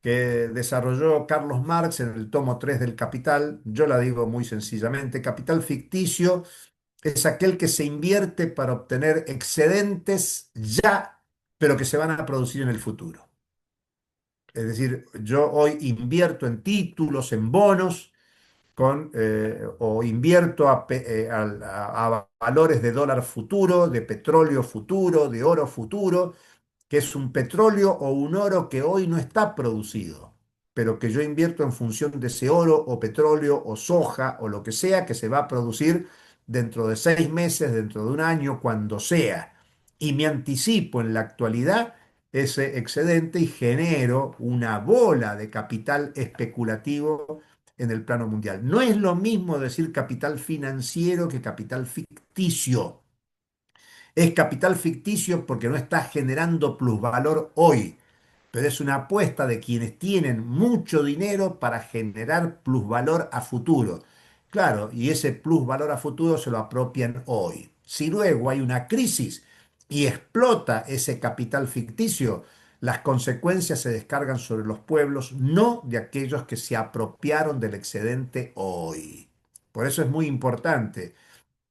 que desarrolló Carlos Marx en el tomo 3 del Capital. Yo la digo muy sencillamente, capital ficticio es aquel que se invierte para obtener excedentes ya, pero que se van a producir en el futuro. Es decir, yo hoy invierto en títulos, en bonos, o invierto a valores de dólar futuro, de petróleo futuro, de oro futuro, que es un petróleo o un oro que hoy no está producido, pero que yo invierto en función de ese oro o petróleo o soja o lo que sea que se va a producir dentro de 6 meses, dentro de un año, cuando sea. Y me anticipo en la actualidad ese excedente y genero una bola de capital especulativo en el plano mundial. No es lo mismo decir capital financiero que capital ficticio. Es capital ficticio porque no está generando plusvalor hoy, pero es una apuesta de quienes tienen mucho dinero para generar plusvalor a futuro. Claro, y ese plusvalor a futuro se lo apropian hoy. Si luego hay una crisis y explota ese capital ficticio, las consecuencias se descargan sobre los pueblos, no de aquellos que se apropiaron del excedente hoy. Por eso es muy importante.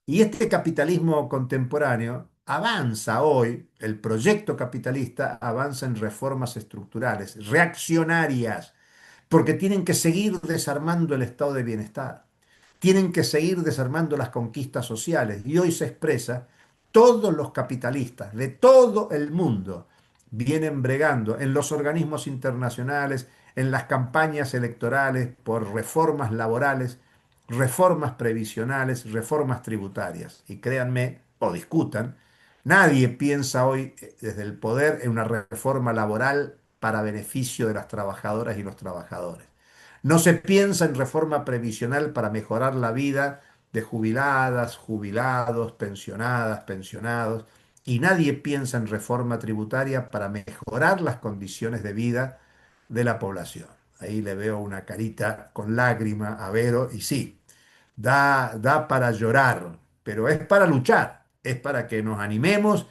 Y este capitalismo contemporáneo avanza hoy, el proyecto capitalista avanza en reformas estructurales, reaccionarias, porque tienen que seguir desarmando el estado de bienestar, tienen que seguir desarmando las conquistas sociales. Y hoy se expresa, todos los capitalistas de todo el mundo vienen bregando en los organismos internacionales, en las campañas electorales por reformas laborales, reformas previsionales, reformas tributarias. Y créanme, o discutan, nadie piensa hoy desde el poder en una reforma laboral para beneficio de las trabajadoras y los trabajadores. No se piensa en reforma previsional para mejorar la vida de jubiladas, jubilados, pensionadas, pensionados, y nadie piensa en reforma tributaria para mejorar las condiciones de vida de la población. Ahí le veo una carita con lágrima a Vero, y sí, da para llorar, pero es para luchar, es para que nos animemos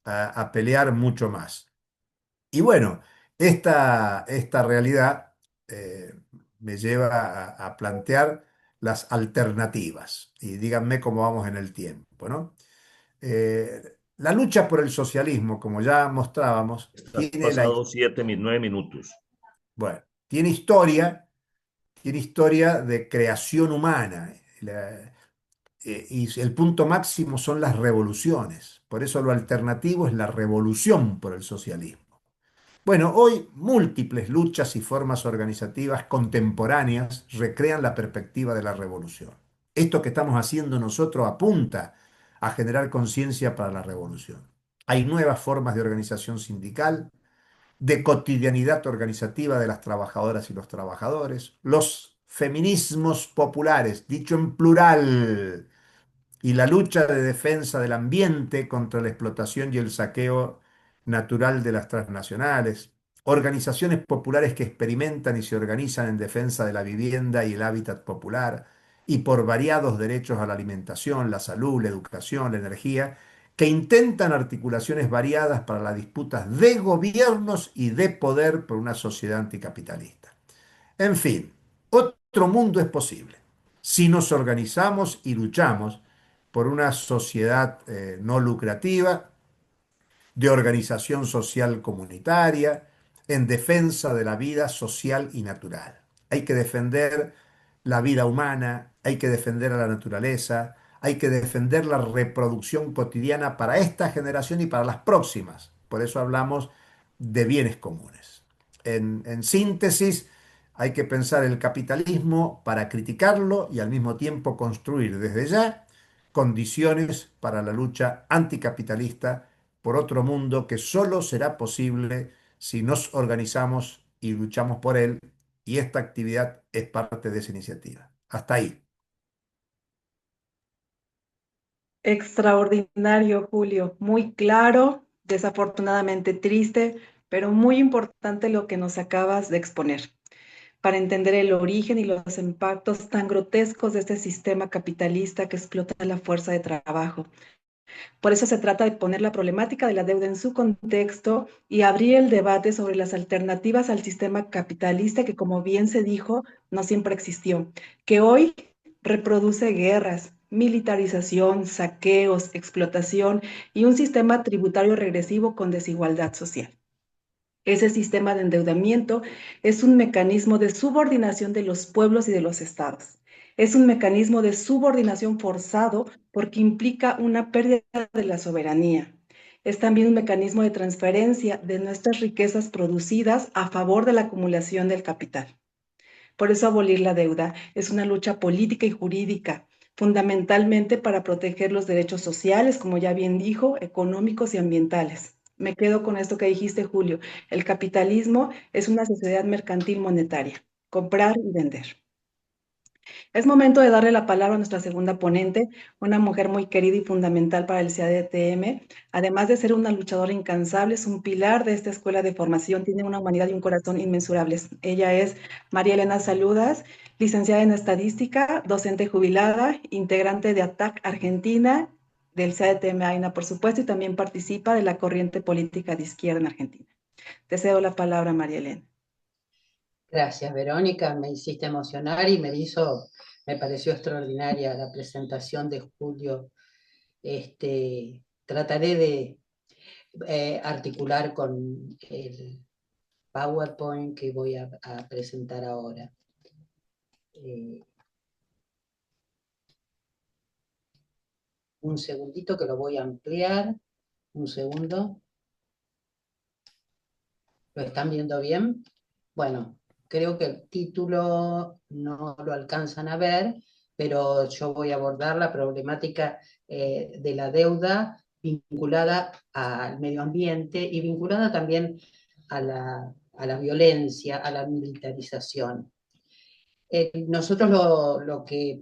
a pelear mucho más. Y bueno, esta realidad eh, me lleva a plantear las alternativas. Y díganme cómo vamos en el tiempo, ¿no? La lucha por el socialismo, como ya mostrábamos, Estás pasado 9 minutos. bueno, tiene historia de creación humana. Y el punto máximo son las revoluciones. Por eso lo alternativo es la revolución por el socialismo. Bueno, hoy múltiples luchas y formas organizativas contemporáneas recrean la perspectiva de la revolución. Esto que estamos haciendo nosotros apunta a generar conciencia para la revolución. Hay nuevas formas de organización sindical, de cotidianidad organizativa de las trabajadoras y los trabajadores, los feminismos populares, dicho en plural, y la lucha de defensa del ambiente contra la explotación y el saqueo natural de las transnacionales, organizaciones populares que experimentan y se organizan en defensa de la vivienda y el hábitat popular, y por variados derechos a la alimentación, la salud, la educación, la energía, que intentan articulaciones variadas para las disputas de gobiernos y de poder por una sociedad anticapitalista. En fin, otro mundo es posible si nos organizamos y luchamos por una sociedad no lucrativa, de organización social comunitaria, en defensa de la vida social y natural. Hay que defender la vida humana, hay que defender a la naturaleza, hay que defender la reproducción cotidiana para esta generación y para las próximas. Por eso hablamos de bienes comunes. En síntesis, hay que pensar el capitalismo para criticarlo y al mismo tiempo construir desde ya condiciones para la lucha anticapitalista por otro mundo que solo será posible si nos organizamos y luchamos por él, y esta actividad es parte de esa iniciativa. Hasta ahí. Extraordinario, Julio. Muy claro, desafortunadamente triste, pero muy importante lo que nos acabas de exponer para entender el origen y los impactos tan grotescos de este sistema capitalista que explota la fuerza de trabajo. Por eso se trata de poner la problemática de la deuda en su contexto y abrir el debate sobre las alternativas al sistema capitalista que, como bien se dijo, no siempre existió, que hoy reproduce guerras, militarización, saqueos, explotación y un sistema tributario regresivo con desigualdad social. Ese sistema de endeudamiento es un mecanismo de subordinación de los pueblos y de los estados. Es un mecanismo de subordinación forzado porque implica una pérdida de la soberanía. Es también un mecanismo de transferencia de nuestras riquezas producidas a favor de la acumulación del capital. Por eso abolir la deuda es una lucha política y jurídica, fundamentalmente para proteger los derechos sociales, como ya bien dijo, económicos y ambientales. Me quedo con esto que dijiste, Julio. El capitalismo es una sociedad mercantil monetaria, comprar y vender. Es momento de darle la palabra a nuestra segunda ponente, una mujer muy querida y fundamental para el CADTM. Además de ser una luchadora incansable, es un pilar de esta escuela de formación, tiene una humanidad y un corazón inmensurables. Ella es María Elena Saludas, licenciada en Estadística, docente jubilada, integrante de ATAC Argentina, del CADTM AINA, por supuesto, y también participa de la corriente política de izquierda en Argentina. Te cedo la palabra, María Elena. Gracias, Verónica, me hiciste emocionar y me pareció extraordinaria la presentación de Julio. Trataré de articular con el PowerPoint que voy a presentar ahora. Un segundito que lo voy a ampliar. Un segundo. ¿Lo están viendo bien? Bueno, creo que el título no lo alcanzan a ver, pero yo voy a abordar la problemática de la deuda vinculada al medio ambiente y vinculada también a la violencia, a la militarización. Nosotros lo que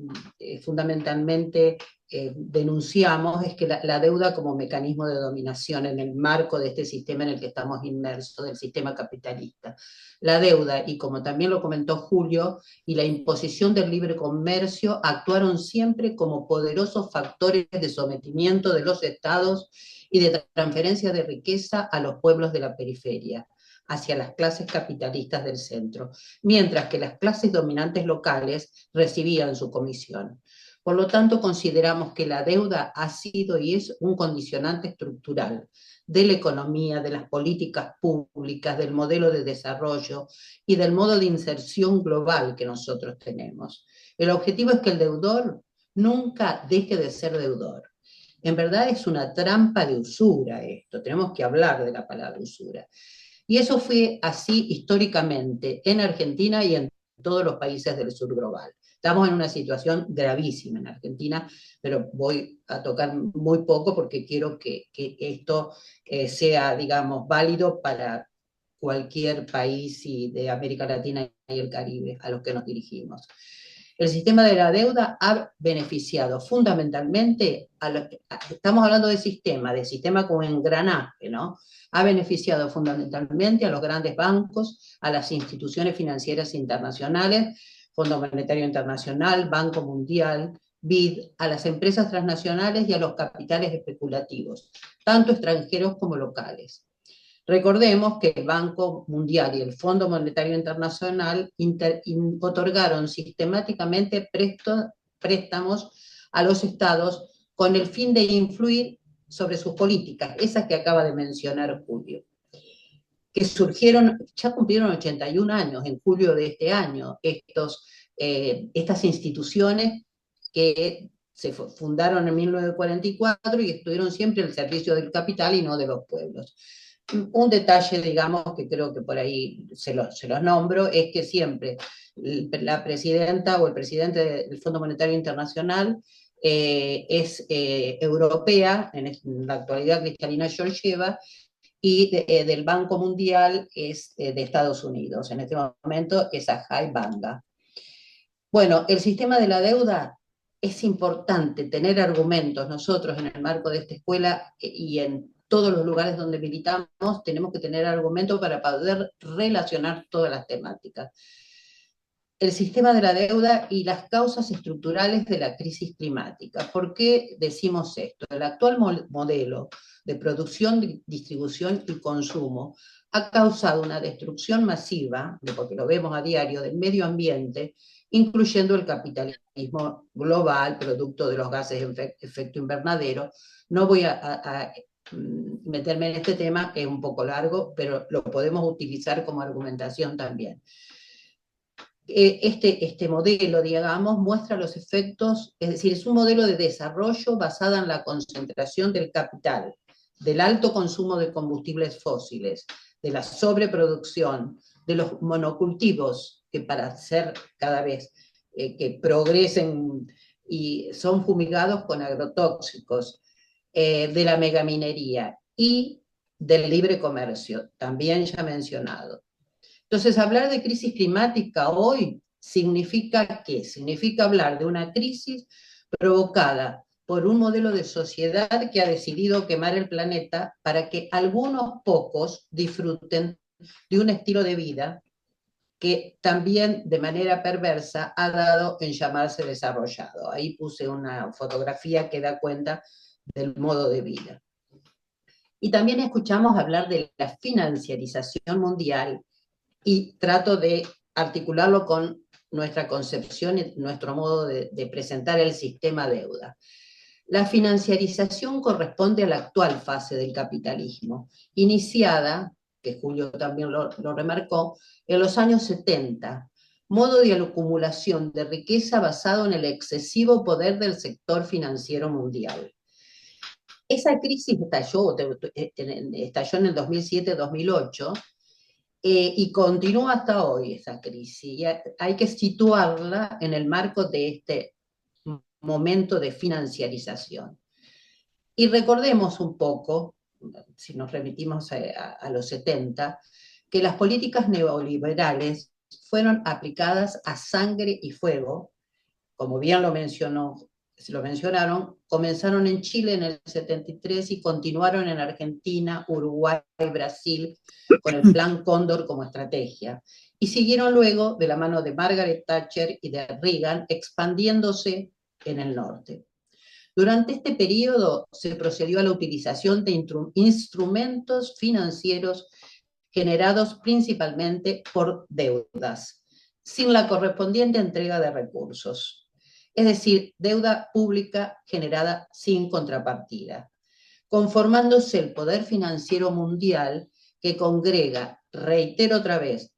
fundamentalmente denunciamos es que la deuda como mecanismo de dominación en el marco de este sistema en el que estamos inmersos, del sistema capitalista. La deuda, y como también lo comentó Julio, y la imposición del libre comercio actuaron siempre como poderosos factores de sometimiento de los estados y de transferencia de riqueza a los pueblos de la periferia, hacia las clases capitalistas del centro, mientras que las clases dominantes locales recibían su comisión. Por lo tanto, consideramos que la deuda ha sido y es un condicionante estructural de la economía, de las políticas públicas, del modelo de desarrollo y del modo de inserción global que nosotros tenemos. El objetivo es que el deudor nunca deje de ser deudor. En verdad es una trampa de usura esto, tenemos que hablar de la palabra usura. Y eso fue así históricamente en Argentina y en todos los países del sur global. Estamos en una situación gravísima en Argentina, pero voy a tocar muy poco porque quiero que esto sea, digamos, válido para cualquier país de América Latina y el Caribe a los que nos dirigimos. El sistema de la deuda ha beneficiado fundamentalmente, estamos hablando de sistema como engranaje, ¿no? Ha beneficiado fundamentalmente a los grandes bancos, a las instituciones financieras internacionales, Fondo Monetario Internacional, Banco Mundial, BID, a las empresas transnacionales y a los capitales especulativos, tanto extranjeros como locales. Recordemos que el Banco Mundial y el Fondo Monetario Internacional otorgaron sistemáticamente préstamos a los estados con el fin de influir sobre sus políticas, esas que acaba de mencionar Julio, que surgieron, ya cumplieron 81 años en julio de este año, estas instituciones que se fundaron en 1944 y estuvieron siempre al servicio del capital y no de los pueblos. Un detalle, digamos, que creo que por ahí se los nombro, es que siempre la presidenta o el presidente del Fondo Monetario Internacional es europea, en la actualidad Kristalina Georgieva, y del Banco Mundial es de Estados Unidos. En este momento es Ajay Banga. Bueno, el sistema de la deuda es importante tener argumentos. Nosotros en el marco de esta escuela y en todos los lugares donde militamos tenemos que tener argumentos para poder relacionar todas las temáticas. El sistema de la deuda y las causas estructurales de la crisis climática. ¿Por qué decimos esto? El actual modelo de producción, distribución y consumo ha causado una destrucción masiva, porque lo vemos a diario, del medio ambiente, incluyendo el capitalismo global, producto de los gases de efecto invernadero. No voy a meterme en este tema, que es un poco largo, pero lo podemos utilizar como argumentación también. Este modelo, digamos, muestra los efectos, es decir, es un modelo de desarrollo basado en la concentración del capital, del alto consumo de combustibles fósiles, de la sobreproducción, de los monocultivos, que para ser cada vez que progresen y son fumigados con agrotóxicos, de la megaminería y del libre comercio, también ya mencionado. Entonces, hablar de crisis climática hoy significa ¿qué? Significa hablar de una crisis provocada por un modelo de sociedad que ha decidido quemar el planeta para que algunos pocos disfruten de un estilo de vida que también de manera perversa ha dado en llamarse desarrollado. Ahí puse una fotografía que da cuenta del modo de vida. Y también escuchamos hablar de la financiarización mundial, y trato de articularlo con nuestra concepción y nuestro modo de presentar el sistema deuda. La financiarización corresponde a la actual fase del capitalismo, iniciada, que Julio también lo remarcó, en los años 70, modo de acumulación de riqueza basado en el excesivo poder del sector financiero mundial. Esa crisis estalló en el 2007-2008, y continúa hasta hoy esa crisis. Y hay que situarla en el marco de este momento de financiarización. Y recordemos un poco, si nos remitimos a los 70, que las políticas neoliberales fueron aplicadas a sangre y fuego, como bien lo mencionaron, comenzaron en Chile en el 73 y continuaron en Argentina, Uruguay y Brasil con el Plan Cóndor como estrategia. Y siguieron luego de la mano de Margaret Thatcher y de Reagan, expandiéndose en el norte. Durante este periodo se procedió a la utilización de instrumentos financieros generados principalmente por deudas, sin la correspondiente entrega de recursos. Es decir, deuda pública generada sin contrapartida, conformándose el poder financiero mundial que congrega, reitero otra vez,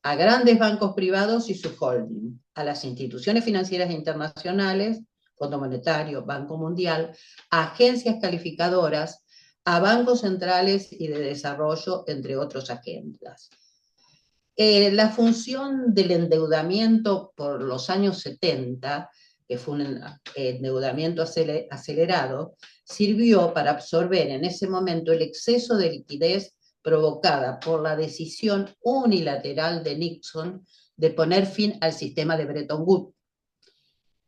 a grandes bancos privados y su holding, a las instituciones financieras internacionales, Fondo Monetario, Banco Mundial, a agencias calificadoras, a bancos centrales y de desarrollo, entre otros agentes. La función del endeudamiento por los años 70, que fue un endeudamiento acelerado, sirvió para absorber en ese momento el exceso de liquidez provocada por la decisión unilateral de Nixon de poner fin al sistema de Bretton Woods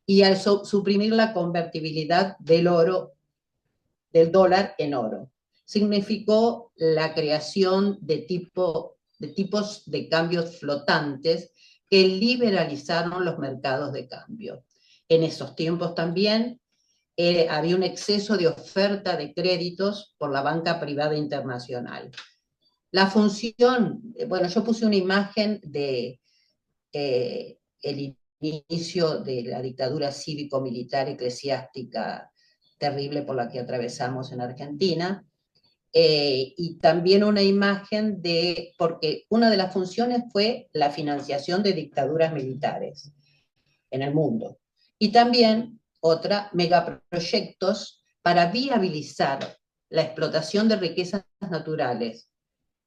y al suprimir la convertibilidad del dólar en oro. Significó la creación de tipos de cambios flotantes que liberalizaron los mercados de cambio. en esos tiempos también había un exceso de oferta de créditos por la banca privada internacional. La función, bueno, yo puse una imagen de el inicio de la dictadura cívico-militar eclesiástica terrible por la que atravesamos en Argentina, y también una imagen de, porque una de las funciones fue la financiación de dictaduras militares en el mundo, y también otra, megaproyectos para viabilizar la explotación de riquezas naturales,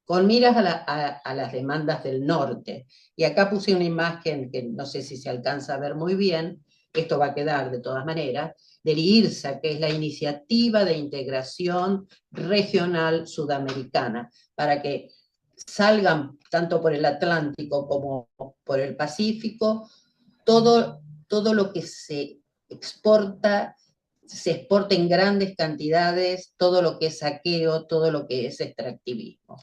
con miras a las demandas del norte. Y acá puse una imagen que no sé si se alcanza a ver muy bien, esto va a quedar de todas maneras, del IRSA, que es la Iniciativa de Integración Regional Sudamericana, para que salgan tanto por el Atlántico como por el Pacífico, todo lo que se exporta en grandes cantidades, todo lo que es saqueo, todo lo que es extractivismo.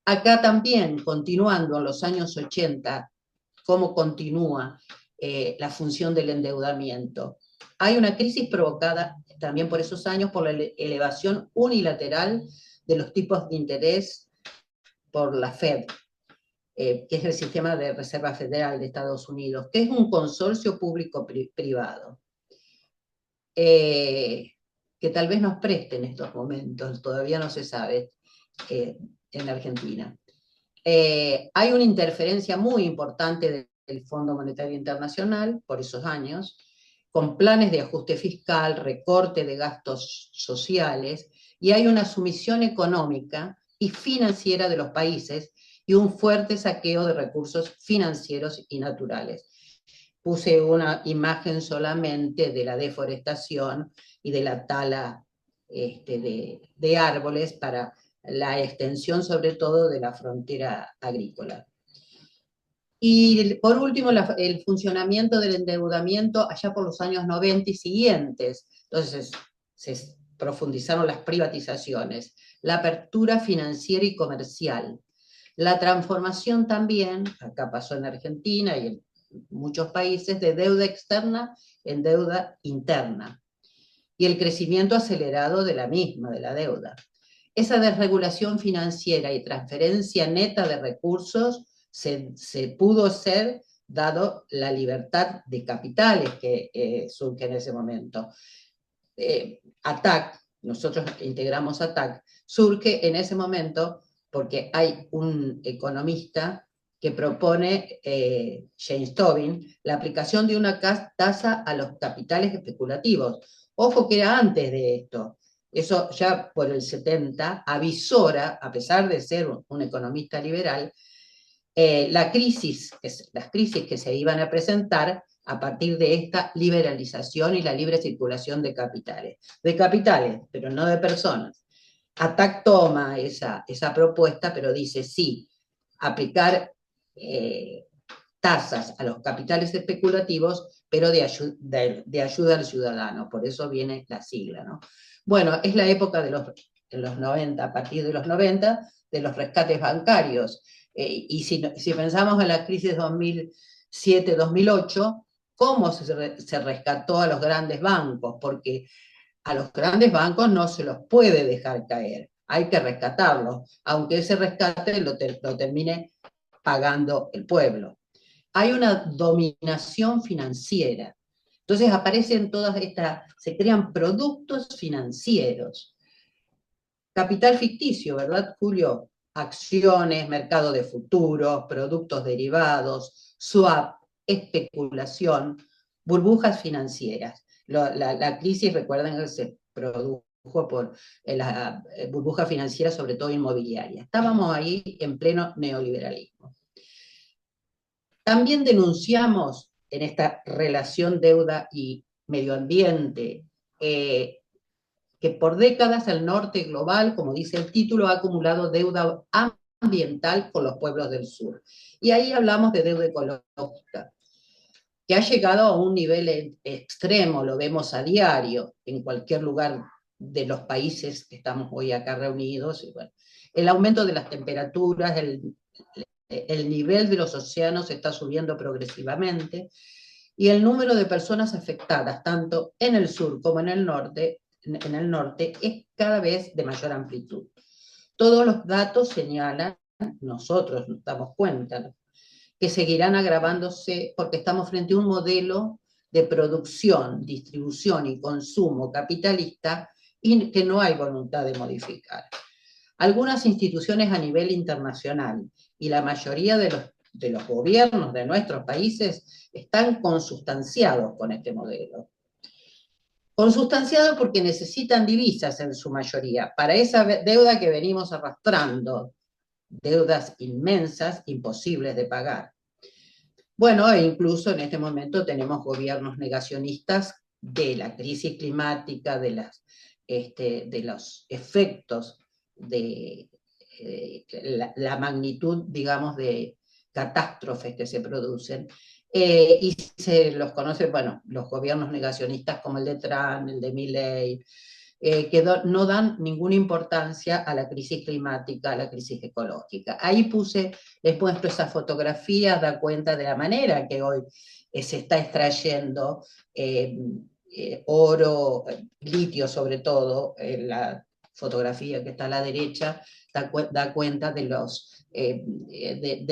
Acá también, continuando en los años 80, cómo continúa la función del endeudamiento. Hay una crisis provocada también por esos años por la elevación unilateral de los tipos de interés por la Fed, que es el sistema de Reserva Federal de Estados Unidos, que es un consorcio público-privado, que tal vez nos preste en estos momentos, todavía no se sabe, en Argentina. Hay una interferencia muy importante del Fondo Monetario Internacional por esos años, con planes de ajuste fiscal, recorte de gastos sociales, y hay una sumisión económica y financiera de los países y un fuerte saqueo de recursos financieros y naturales. Puse una imagen solamente de la deforestación y de la tala de árboles para la extensión sobre todo de la frontera agrícola. Y por último, el funcionamiento del endeudamiento allá por los años 90 y siguientes. Entonces se profundizaron las privatizaciones, la apertura financiera y comercial, la transformación también, acá pasó en Argentina y en muchos países, de deuda externa en deuda interna, y el crecimiento acelerado de la misma, de la deuda. Esa desregulación financiera y transferencia neta de recursos se pudo hacer dado la libertad de capitales que surge en ese momento. ATAC, nosotros integramos ATAC, surge en ese momento porque hay un economista que propone, James Tobin, la aplicación de una tasa a los capitales especulativos. Ojo que era antes de esto. Eso ya por el 70 avisora, a pesar de ser un economista liberal, las crisis que se iban a presentar a partir de esta liberalización y la libre circulación de capitales, pero no de personas. ATAC toma esa propuesta, pero dice sí, aplicar tasas a los capitales especulativos, pero de ayuda al ciudadano, por eso viene la sigla, ¿no? Bueno, es la época de los 90, a partir de los 90, de los rescates bancarios, y si pensamos en la crisis 2007-2008, ¿cómo se rescató a los grandes bancos? Porque a los grandes bancos no se los puede dejar caer, hay que rescatarlos, aunque ese rescate lo termine pagando el pueblo. Hay una dominación financiera. Entonces aparecen se crean productos financieros. Capital ficticio, ¿verdad, Julio? Acciones, mercado de futuros, productos derivados, swap, especulación, burbujas financieras. La crisis, recuerden que se produjo por la burbuja financiera, sobre todo inmobiliaria. Estábamos ahí en pleno neoliberalismo. También denunciamos en esta relación deuda y medio ambiente que por décadas el norte global, como dice el título, ha acumulado deuda ambiental con los pueblos del sur. Y ahí hablamos de deuda ecológica, que ha llegado a un nivel extremo, lo vemos a diario, en cualquier lugar de los países que estamos hoy acá reunidos. Y bueno, el aumento de las temperaturas, el nivel de los océanos está subiendo progresivamente, y el número de personas afectadas, tanto en el sur como en el norte, es cada vez de mayor amplitud. Todos los datos señalan, nosotros nos damos cuenta, ¿no?, que seguirán agravándose porque estamos frente a un modelo de producción, distribución y consumo capitalista y que no hay voluntad de modificar. Algunas instituciones a nivel internacional y la mayoría de los gobiernos de nuestros países están consustanciados con este modelo. Consustanciados porque necesitan divisas en su mayoría para esa deuda que venimos arrastrando, deudas inmensas, imposibles de pagar. Bueno, e incluso en este momento tenemos gobiernos negacionistas de la crisis climática, de los efectos de la magnitud, digamos, de catástrofes que se producen. Y se los conoce, bueno, los gobiernos negacionistas como el de Trump, el de Milei, que no dan ninguna importancia a la crisis climática, a la crisis ecológica. Ahí les muestro esas fotografías, da cuenta de la manera que hoy se está extrayendo oro, litio sobre todo, la fotografía que está a la derecha da cuenta de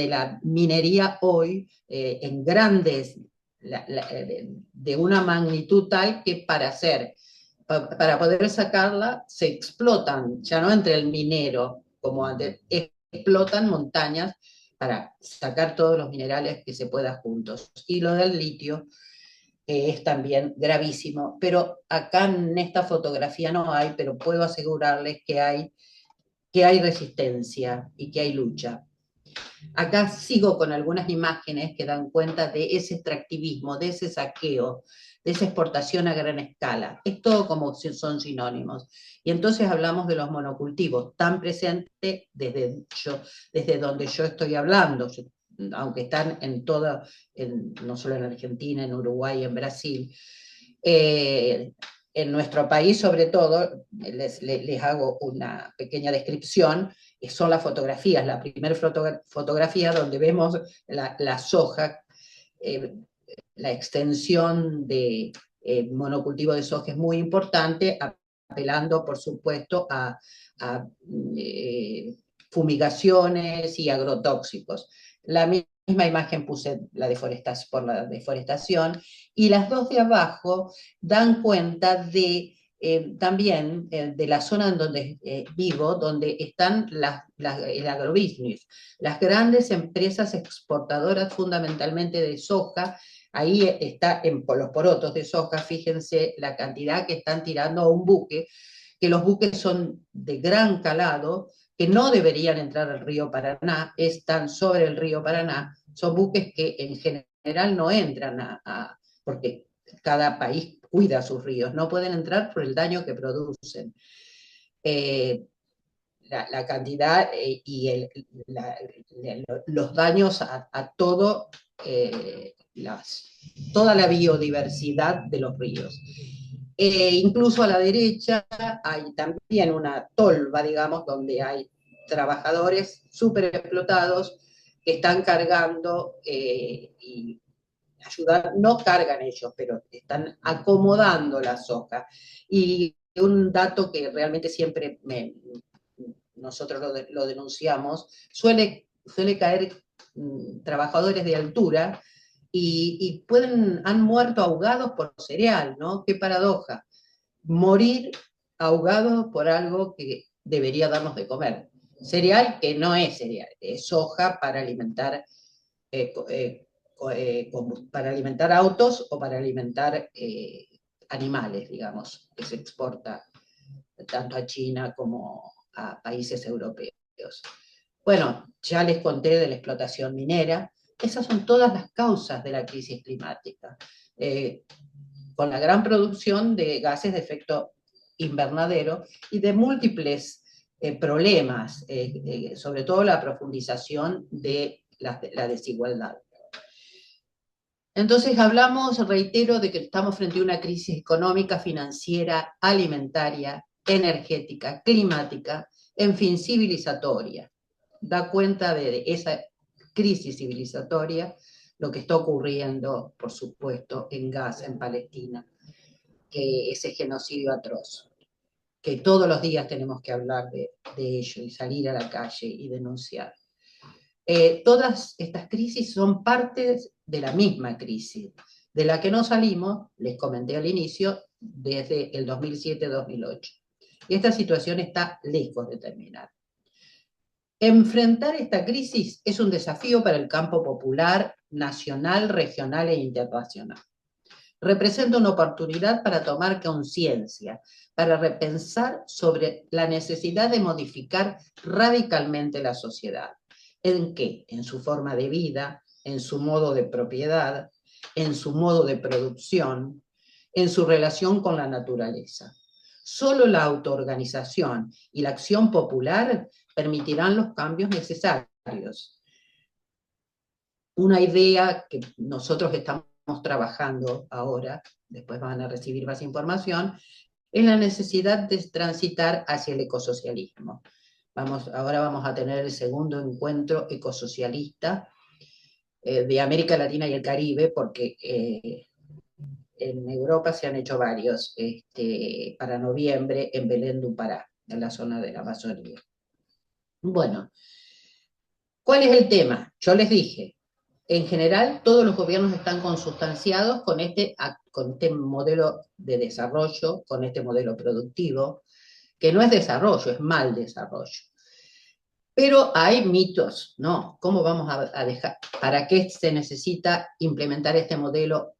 la minería hoy en grandes, de una magnitud tal que para poder sacarla se explotan, ya no entre el minero como antes, explotan montañas para sacar todos los minerales que se pueda juntos. Y lo del litio es también gravísimo, pero acá en esta fotografía no hay, pero puedo asegurarles que hay resistencia y que hay lucha. Acá sigo con algunas imágenes que dan cuenta de ese extractivismo, de ese saqueo, de esa exportación a gran escala. Es todo como si son sinónimos. Y entonces hablamos de los monocultivos, tan presentes desde donde yo estoy hablando, aunque están no solo en Argentina, en Uruguay, en Brasil. En nuestro país, sobre todo, les hago una pequeña descripción, son las fotografías. La primera fotografía donde vemos la soja, la extensión de monocultivo de soja es muy importante, apelando, por supuesto, a fumigaciones y agrotóxicos. La misma imagen puse por la deforestación, y las dos de abajo dan cuenta también de la zona en donde vivo, donde están el agrobusiness, las grandes empresas exportadoras fundamentalmente de soja. Ahí está por los porotos de soja, fíjense la cantidad que están tirando a un buque, que los buques son de gran calado, que no deberían entrar al río Paraná, están sobre el río Paraná, son buques que en general no entran porque cada país cuida sus ríos, no pueden entrar por el daño que producen. La cantidad y los daños a todo, toda la biodiversidad de los ríos. Incluso a la derecha hay también una tolva, digamos, donde hay trabajadores súper explotados que están cargando y no cargan ellos, pero están acomodando la soja. Y un dato que realmente siempre nosotros lo denunciamos, suele caer trabajadores de altura y han muerto ahogados por cereal, ¿no? Qué paradoja. Morir ahogados por algo que debería darnos de comer. Cereal que no es cereal, es soja para alimentar autos o para alimentar animales, digamos, que se exporta tanto a China como a países europeos. Bueno, ya les conté de la explotación minera. Esas son todas las causas de la crisis climática, con la gran producción de gases de efecto invernadero y de múltiples problemas, sobre todo la profundización de la desigualdad. Entonces reitero, de que estamos frente a una crisis económica, financiera, alimentaria, energética, climática, en fin, civilizatoria. Da cuenta de esa crisis civilizatoria lo que está ocurriendo, por supuesto, en Gaza, en Palestina, que ese genocidio atroz, que todos los días tenemos que hablar de ello y salir a la calle y denunciar. Todas estas crisis son partes de la misma crisis, de la que no salimos, les comenté al inicio, desde el 2007-2008. Y esta situación está lejos de terminar. Enfrentar esta crisis es un desafío para el campo popular, nacional, regional e internacional. Representa una oportunidad para tomar conciencia, para repensar sobre la necesidad de modificar radicalmente la sociedad. ¿En qué? En su forma de vida, en su modo de propiedad, en su modo de producción, en su relación con la naturaleza. Solo la autoorganización y la acción popular permitirán los cambios necesarios. Una idea que nosotros estamos trabajando ahora, después van a recibir más información, es la necesidad de transitar hacia el ecosocialismo. Ahora vamos a tener el segundo encuentro ecosocialista de América Latina y el Caribe, porque en Europa se han hecho varios, para noviembre en Belén do Pará, en la zona de la Amazonía. Bueno, ¿cuál es el tema? Yo les dije, en general todos los gobiernos están consustanciados con este modelo de desarrollo, con este modelo productivo, que no es desarrollo, es mal desarrollo. Pero hay mitos, ¿no? ¿Cómo vamos a dejar? ¿Para qué se necesita implementar este modelo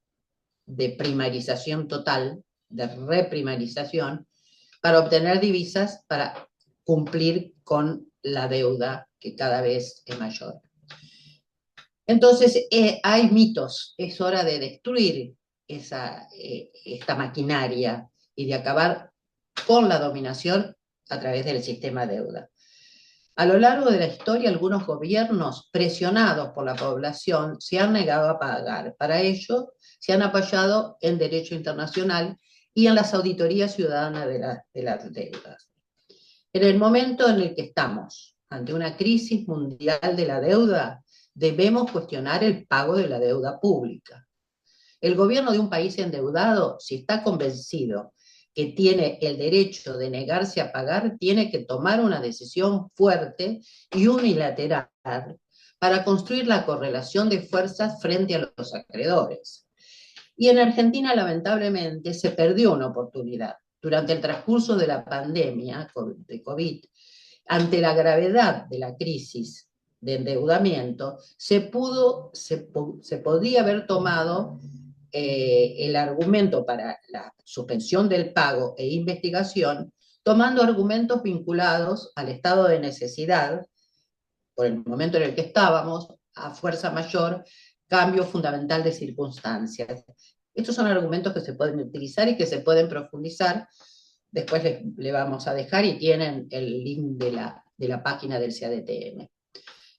de primarización total, de reprimarización, para obtener divisas para cumplir con la deuda que cada vez es mayor? Entonces, hay mitos, es hora de destruir esta maquinaria y de acabar con la dominación a través del sistema deuda. A lo largo de la historia, algunos gobiernos, presionados por la población, se han negado a pagar. Para ello, se han apoyado en derecho internacional y en las auditorías ciudadanas de las deudas. En el momento en el que estamos ante una crisis mundial de la deuda, debemos cuestionar el pago de la deuda pública. El gobierno de un país endeudado, si está convencido que tiene el derecho de negarse a pagar, tiene que tomar una decisión fuerte y unilateral para construir la correlación de fuerzas frente a los acreedores. Y en Argentina, lamentablemente, se perdió una oportunidad. Durante el transcurso de la pandemia de COVID, ante la gravedad de la crisis de endeudamiento, se podía haber tomado el argumento para la suspensión del pago e investigación, tomando argumentos vinculados al estado de necesidad, por el momento en el que estábamos, a fuerza mayor, cambio fundamental de circunstancias. Estos son argumentos que se pueden utilizar y que se pueden profundizar. Después le vamos a dejar y tienen el link de la página del CADTM.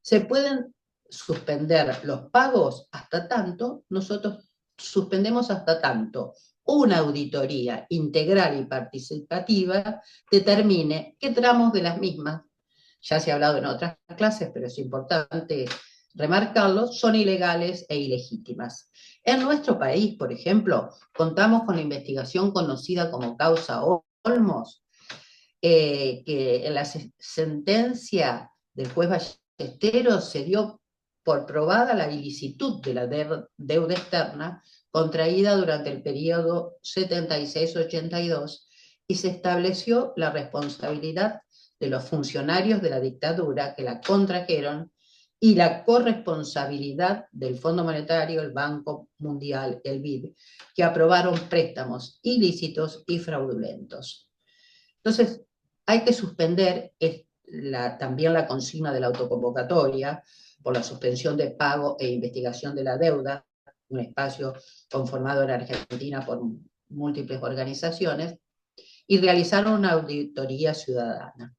Se pueden suspender los pagos hasta tanto, nosotros suspendemos hasta tanto una auditoría integral y participativa determine qué tramos de las mismas, ya se ha hablado en otras clases, pero es importante remarcarlo, son ilegales e ilegítimas. En nuestro país, por ejemplo, contamos con la investigación conocida como causa Olmos, que en la sentencia del juez Ballesteros se dio por probada la ilicitud de la deuda externa contraída durante el periodo 76-82 y se estableció la responsabilidad de los funcionarios de la dictadura que la contrajeron y la corresponsabilidad del Fondo Monetario, el Banco Mundial, el BID, que aprobaron préstamos ilícitos y fraudulentos. Entonces, hay que suspender también la consigna de la autoconvocatoria por la suspensión de pago e investigación de la deuda, un espacio conformado en Argentina por múltiples organizaciones, y realizar una auditoría ciudadana.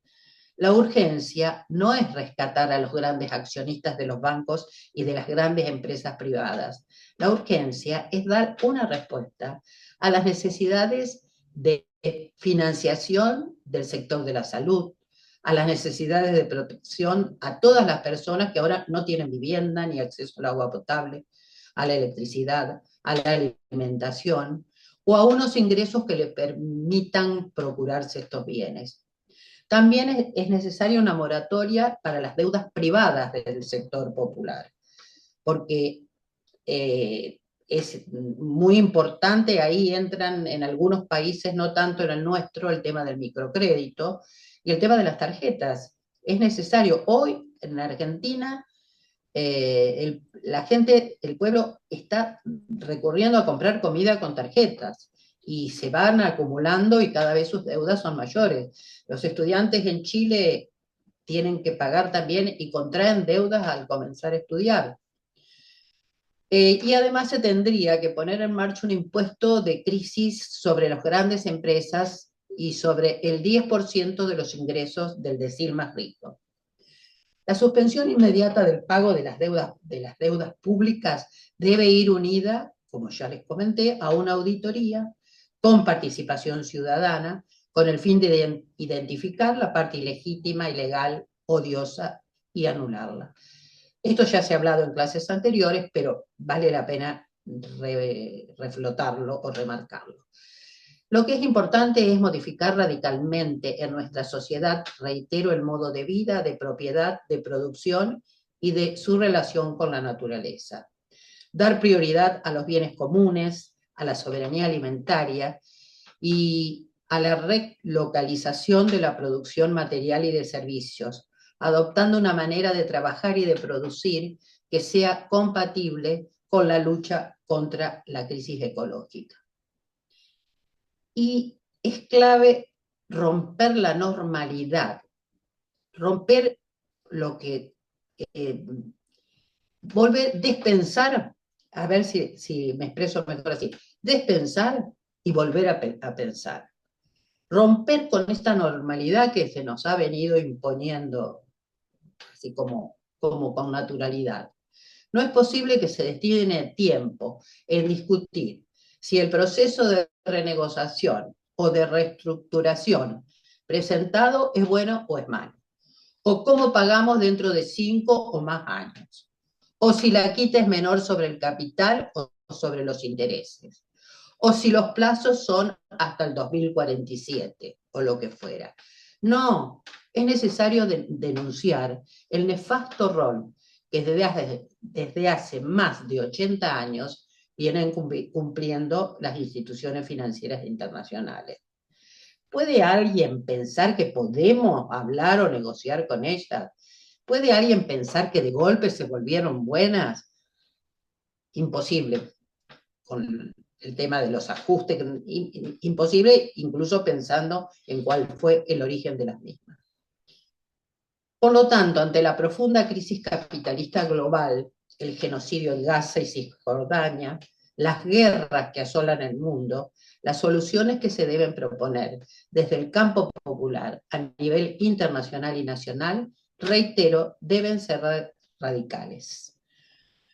La urgencia no es rescatar a los grandes accionistas de los bancos y de las grandes empresas privadas. La urgencia es dar una respuesta a las necesidades de financiación del sector de la salud, a las necesidades de protección a todas las personas que ahora no tienen vivienda ni acceso al agua potable, a la electricidad, a la alimentación, o a unos ingresos que le permitan procurarse estos bienes. También es necesaria una moratoria para las deudas privadas del sector popular, porque es muy importante, ahí entran en algunos países, no tanto en el nuestro, el tema del microcrédito y el tema de las tarjetas. Es necesario. Hoy en Argentina la gente, el pueblo está recurriendo a comprar comida con tarjetas y se van acumulando y cada vez sus deudas son mayores. Los estudiantes en Chile tienen que pagar también y contraen deudas al comenzar a estudiar. Y además se tendría que poner en marcha un impuesto de crisis sobre las grandes empresas y sobre el 10% de los ingresos del decil más rico. La suspensión inmediata del pago de las deudas públicas debe ir unida, como ya les comenté, a una auditoría con participación ciudadana, con el fin de identificar la parte ilegítima, ilegal, odiosa y anularla. Esto ya se ha hablado en clases anteriores, pero vale la pena reflotarlo o remarcarlo. Lo que es importante es modificar radicalmente en nuestra sociedad, reitero, el modo de vida, de propiedad, de producción y de su relación con la naturaleza. Dar prioridad a los bienes comunes, a la soberanía alimentaria y a la relocalización de la producción material y de servicios, adoptando una manera de trabajar y de producir que sea compatible con la lucha contra la crisis ecológica. Y es clave romper la normalidad, romper lo que... volver, despensar, a ver si me expreso mejor así, despensar y volver a pensar. Romper con esta normalidad que se nos ha venido imponiendo, así como con naturalidad. No es posible que se destine tiempo en discutir si el proceso de renegociación o de reestructuración presentado es bueno o es malo, o cómo pagamos dentro de 5 o más años, o si la quita es menor sobre el capital o sobre los intereses, o si los plazos son hasta el 2047 o lo que fuera. No, es necesario denunciar el nefasto rol que desde hace más de 80 años vienen cumpliendo las instituciones financieras internacionales. ¿Puede alguien pensar que podemos hablar o negociar con ellas? ¿Puede alguien pensar que de golpe se volvieron buenas? Imposible. Con el tema de los ajustes, imposible, incluso pensando en cuál fue el origen de las mismas. Por lo tanto, ante la profunda crisis capitalista global, el genocidio en Gaza y Cisjordania, las guerras que asolan el mundo, las soluciones que se deben proponer desde el campo popular a nivel internacional y nacional, reitero, deben ser radicales.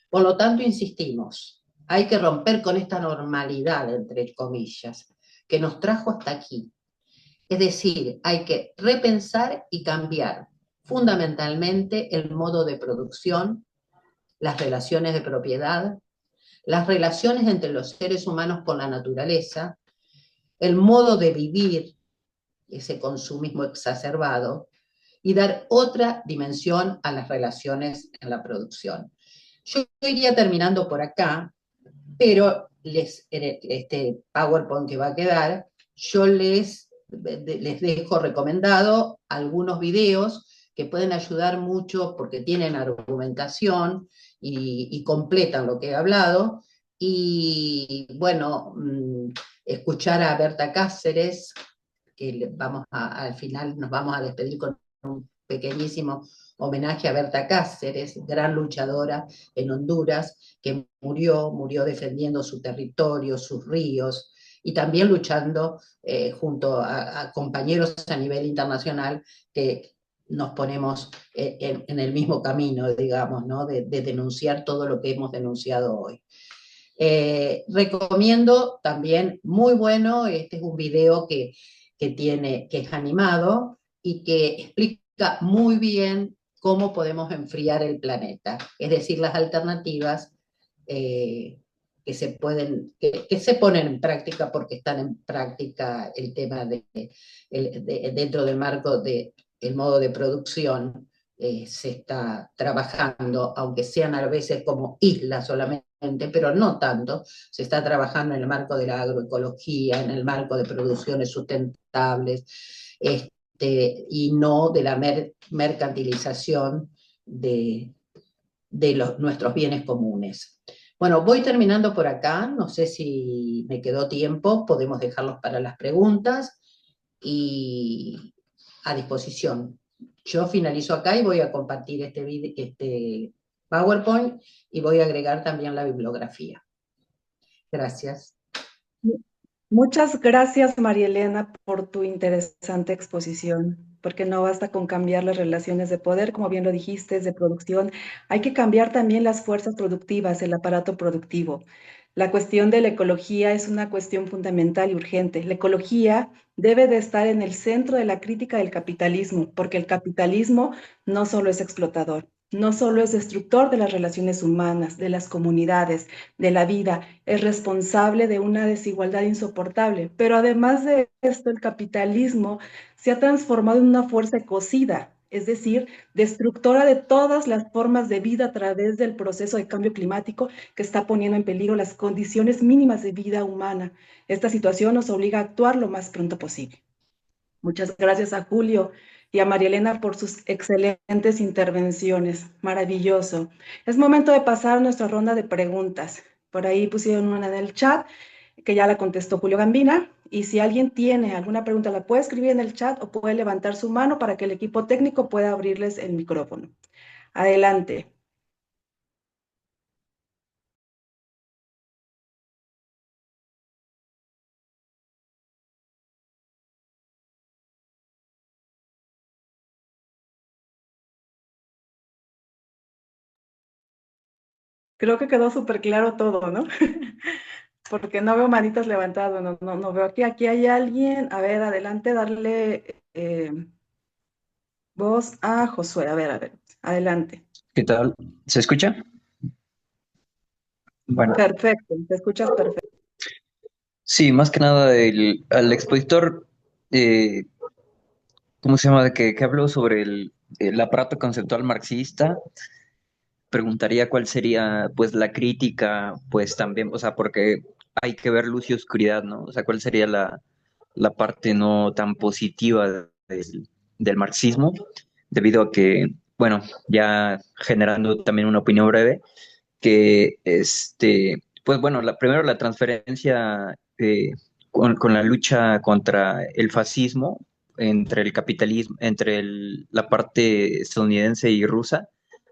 Por lo tanto, insistimos, hay que romper con esta normalidad, entre comillas, que nos trajo hasta aquí. Es decir, hay que repensar y cambiar fundamentalmente el modo de producción, las relaciones de propiedad, las relaciones entre los seres humanos con la naturaleza, el modo de vivir, ese consumismo exacerbado, y dar otra dimensión a las relaciones en la producción. Yo iría terminando por acá, pero este PowerPoint que va a quedar, yo les dejo recomendado algunos videos que pueden ayudar mucho porque tienen argumentación y completan lo que he hablado. Y bueno, escuchar a Berta Cáceres, que al final nos vamos a despedir con un pequeñísimo homenaje a Berta Cáceres, gran luchadora en Honduras, que murió defendiendo su territorio, sus ríos, y también luchando junto a compañeros a nivel internacional que nos ponemos en el mismo camino, digamos, ¿no? de denunciar todo lo que hemos denunciado hoy. Recomiendo también, muy bueno, este es un video que es animado y que explica muy bien cómo podemos enfriar el planeta, es decir, las alternativas que se pueden, que se ponen en práctica porque están en práctica el tema dentro del marco del modo de producción, se está trabajando, aunque sean a veces como islas solamente, pero no tanto, se está trabajando en el marco de la agroecología, en el marco de producciones sustentables, y no de la mercantilización de nuestros bienes comunes. Bueno, voy terminando por acá, no sé si me quedó tiempo, podemos dejarlos para las preguntas y a disposición. Yo finalizo acá y voy a compartir este PowerPoint y voy a agregar también la bibliografía. Gracias. Muchas gracias, María Elena, por tu interesante exposición, porque no basta con cambiar las relaciones de poder, como bien lo dijiste, de producción, hay que cambiar también las fuerzas productivas, el aparato productivo. La cuestión de la ecología es una cuestión fundamental y urgente. La ecología debe de estar en el centro de la crítica del capitalismo, porque el capitalismo no solo es explotador, no solo es destructor de las relaciones humanas, de las comunidades, de la vida, es responsable de una desigualdad insoportable. Pero además de esto, el capitalismo se ha transformado en una fuerza ecocida, es decir, destructora de todas las formas de vida a través del proceso de cambio climático que está poniendo en peligro las condiciones mínimas de vida humana. Esta situación nos obliga a actuar lo más pronto posible. Muchas gracias a Julio y a María Elena por sus excelentes intervenciones. Maravilloso. Es momento de pasar a nuestra ronda de preguntas. Por ahí pusieron una en el chat que ya la contestó Julio Gambina. Y si alguien tiene alguna pregunta, la puede escribir en el chat o puede levantar su mano para que el equipo técnico pueda abrirles el micrófono. Adelante. Creo que quedó súper claro todo, ¿no? Porque no veo manitas levantadas, no veo aquí hay alguien. A ver, adelante, darle voz a Josué. A ver, adelante. ¿Qué tal? ¿Se escucha? Bueno, Perfecto, te escuchas perfecto. sí, más que nada al expositor, eh, ¿cómo se llama? Que habló sobre el aparato conceptual marxista, preguntaría cuál sería, pues, la crítica, pues, también, o sea, porque hay que ver luz y oscuridad, ¿no? O sea, cuál sería la parte no tan positiva del marxismo, debido a que, bueno, ya generando también una opinión breve, que pues bueno, primero la transferencia con la lucha contra el fascismo entre el capitalismo, entre la parte estadounidense y rusa,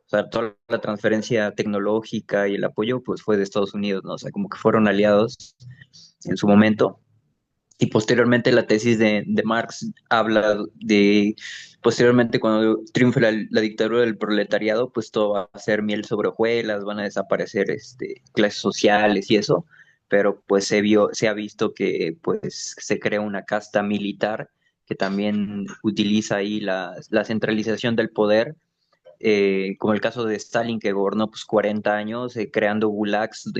o sea, toda la transferencia tecnológica y el apoyo, pues fue de Estados Unidos, ¿no? O sea, como que fueron aliados en su momento. Y posteriormente la tesis de Marx habla de, posteriormente cuando triunfe la dictadura del proletariado, pues todo va a ser miel sobre hojuelas, van a desaparecer clases sociales y eso, pero pues se ha visto que pues se crea una casta militar que también utiliza ahí la centralización del poder, como el caso de Stalin que gobernó pues 40 años creando gulags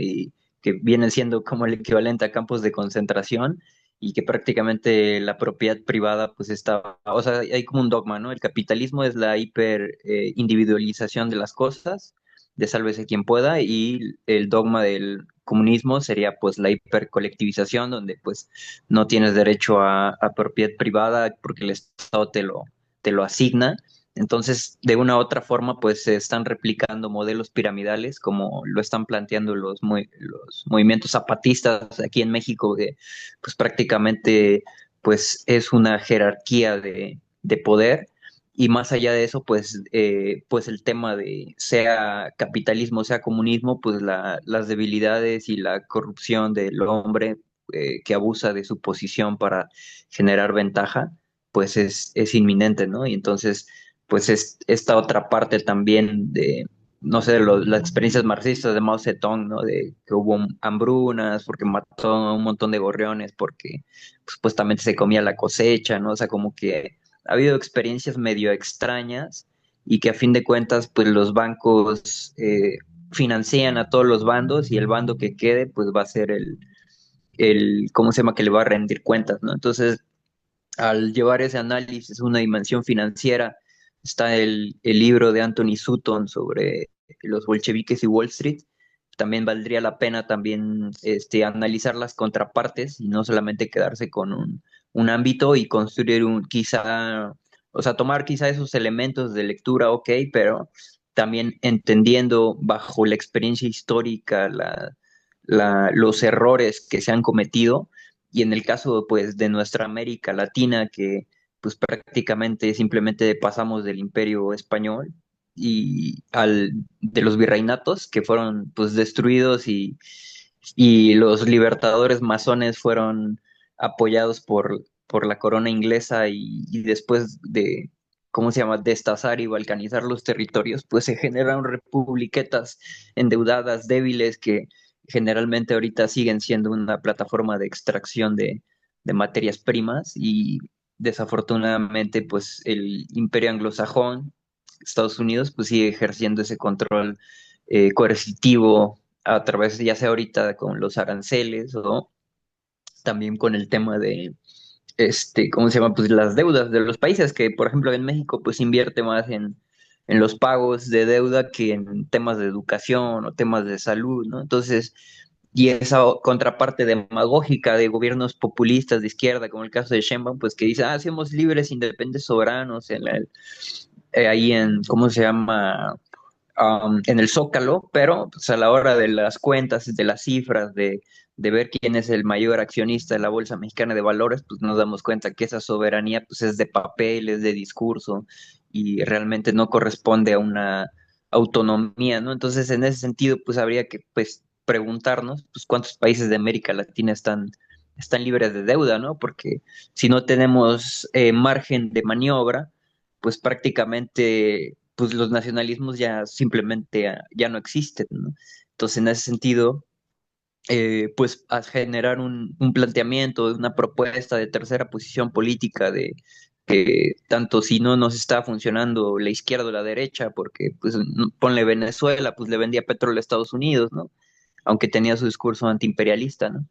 que vienen siendo como el equivalente a campos de concentración y que prácticamente la propiedad privada pues está, o sea, hay como un dogma, ¿no? El capitalismo es la hiper individualización de las cosas, de sálvese quien pueda, y el dogma del comunismo sería pues la hipercolectivización, donde pues no tienes derecho a propiedad privada porque el Estado te lo asigna. Entonces, de una u otra forma, pues se están replicando modelos piramidales, como lo están planteando los movimientos zapatistas aquí en México, que pues prácticamente pues es una jerarquía de poder. Y más allá de eso, pues el tema de sea capitalismo, sea comunismo, pues las debilidades y la corrupción del hombre que abusa de su posición para generar ventaja, pues es inminente, ¿no? Y entonces pues es esta otra parte también de, no sé, las experiencias marxistas de Mao Zedong, ¿no? De que hubo hambrunas, porque mató a un montón de gorriones, porque pues, supuestamente se comía la cosecha, ¿no? O sea, como que ha habido experiencias medio extrañas y que a fin de cuentas, pues los bancos financian a todos los bandos y el bando que quede, pues va a ser ¿cómo se llama? Que le va a rendir cuentas, ¿no? Entonces, al llevar ese análisis, una dimensión financiera, está el libro de Anthony Sutton sobre los bolcheviques y Wall Street. También valdría la pena también analizar las contrapartes y no solamente quedarse con un ámbito y construir quizá, o sea, tomar quizá esos elementos de lectura, ok, pero también entendiendo bajo la experiencia histórica los errores que se han cometido y en el caso, pues, de nuestra América Latina, que pues prácticamente simplemente pasamos del Imperio Español de los virreinatos que fueron pues destruidos y los libertadores masones fueron apoyados por la corona inglesa y después de, ¿cómo se llama?, destazar y balcanizar los territorios, pues se generaron republiquetas endeudadas, débiles, que generalmente ahorita siguen siendo una plataforma de extracción de materias primas y desafortunadamente pues el imperio anglosajón, Estados Unidos, pues sigue ejerciendo ese control coercitivo a través, ya sea ahorita con los aranceles o también con el tema de, ¿cómo se llama? Pues las deudas de los países, que por ejemplo en México pues invierte más en los pagos de deuda que en temas de educación o temas de salud, ¿no? Entonces, y esa contraparte demagógica de gobiernos populistas de izquierda, como el caso de Sheinbaum, pues que dice, somos libres, independientes, soberanos, ahí en, ¿cómo se llama? En el Zócalo, pero pues, a la hora de las cuentas, de las cifras, de ver quién es el mayor accionista de la Bolsa Mexicana de Valores, pues nos damos cuenta que esa soberanía pues es de papel, es de discurso y realmente no corresponde a una autonomía, ¿no? Entonces, en ese sentido, pues habría que pues preguntarnos pues cuántos países de América Latina están libres de deuda, ¿no? Porque si no tenemos margen de maniobra, pues prácticamente pues los nacionalismos ya simplemente ya no existen, ¿no? Entonces, en ese sentido, pues a generar un planteamiento, una propuesta de tercera posición política de que tanto si no nos está funcionando la izquierda o la derecha, porque pues ponle Venezuela, pues le vendía petróleo a Estados Unidos, ¿no? Aunque tenía su discurso antiimperialista, ¿no?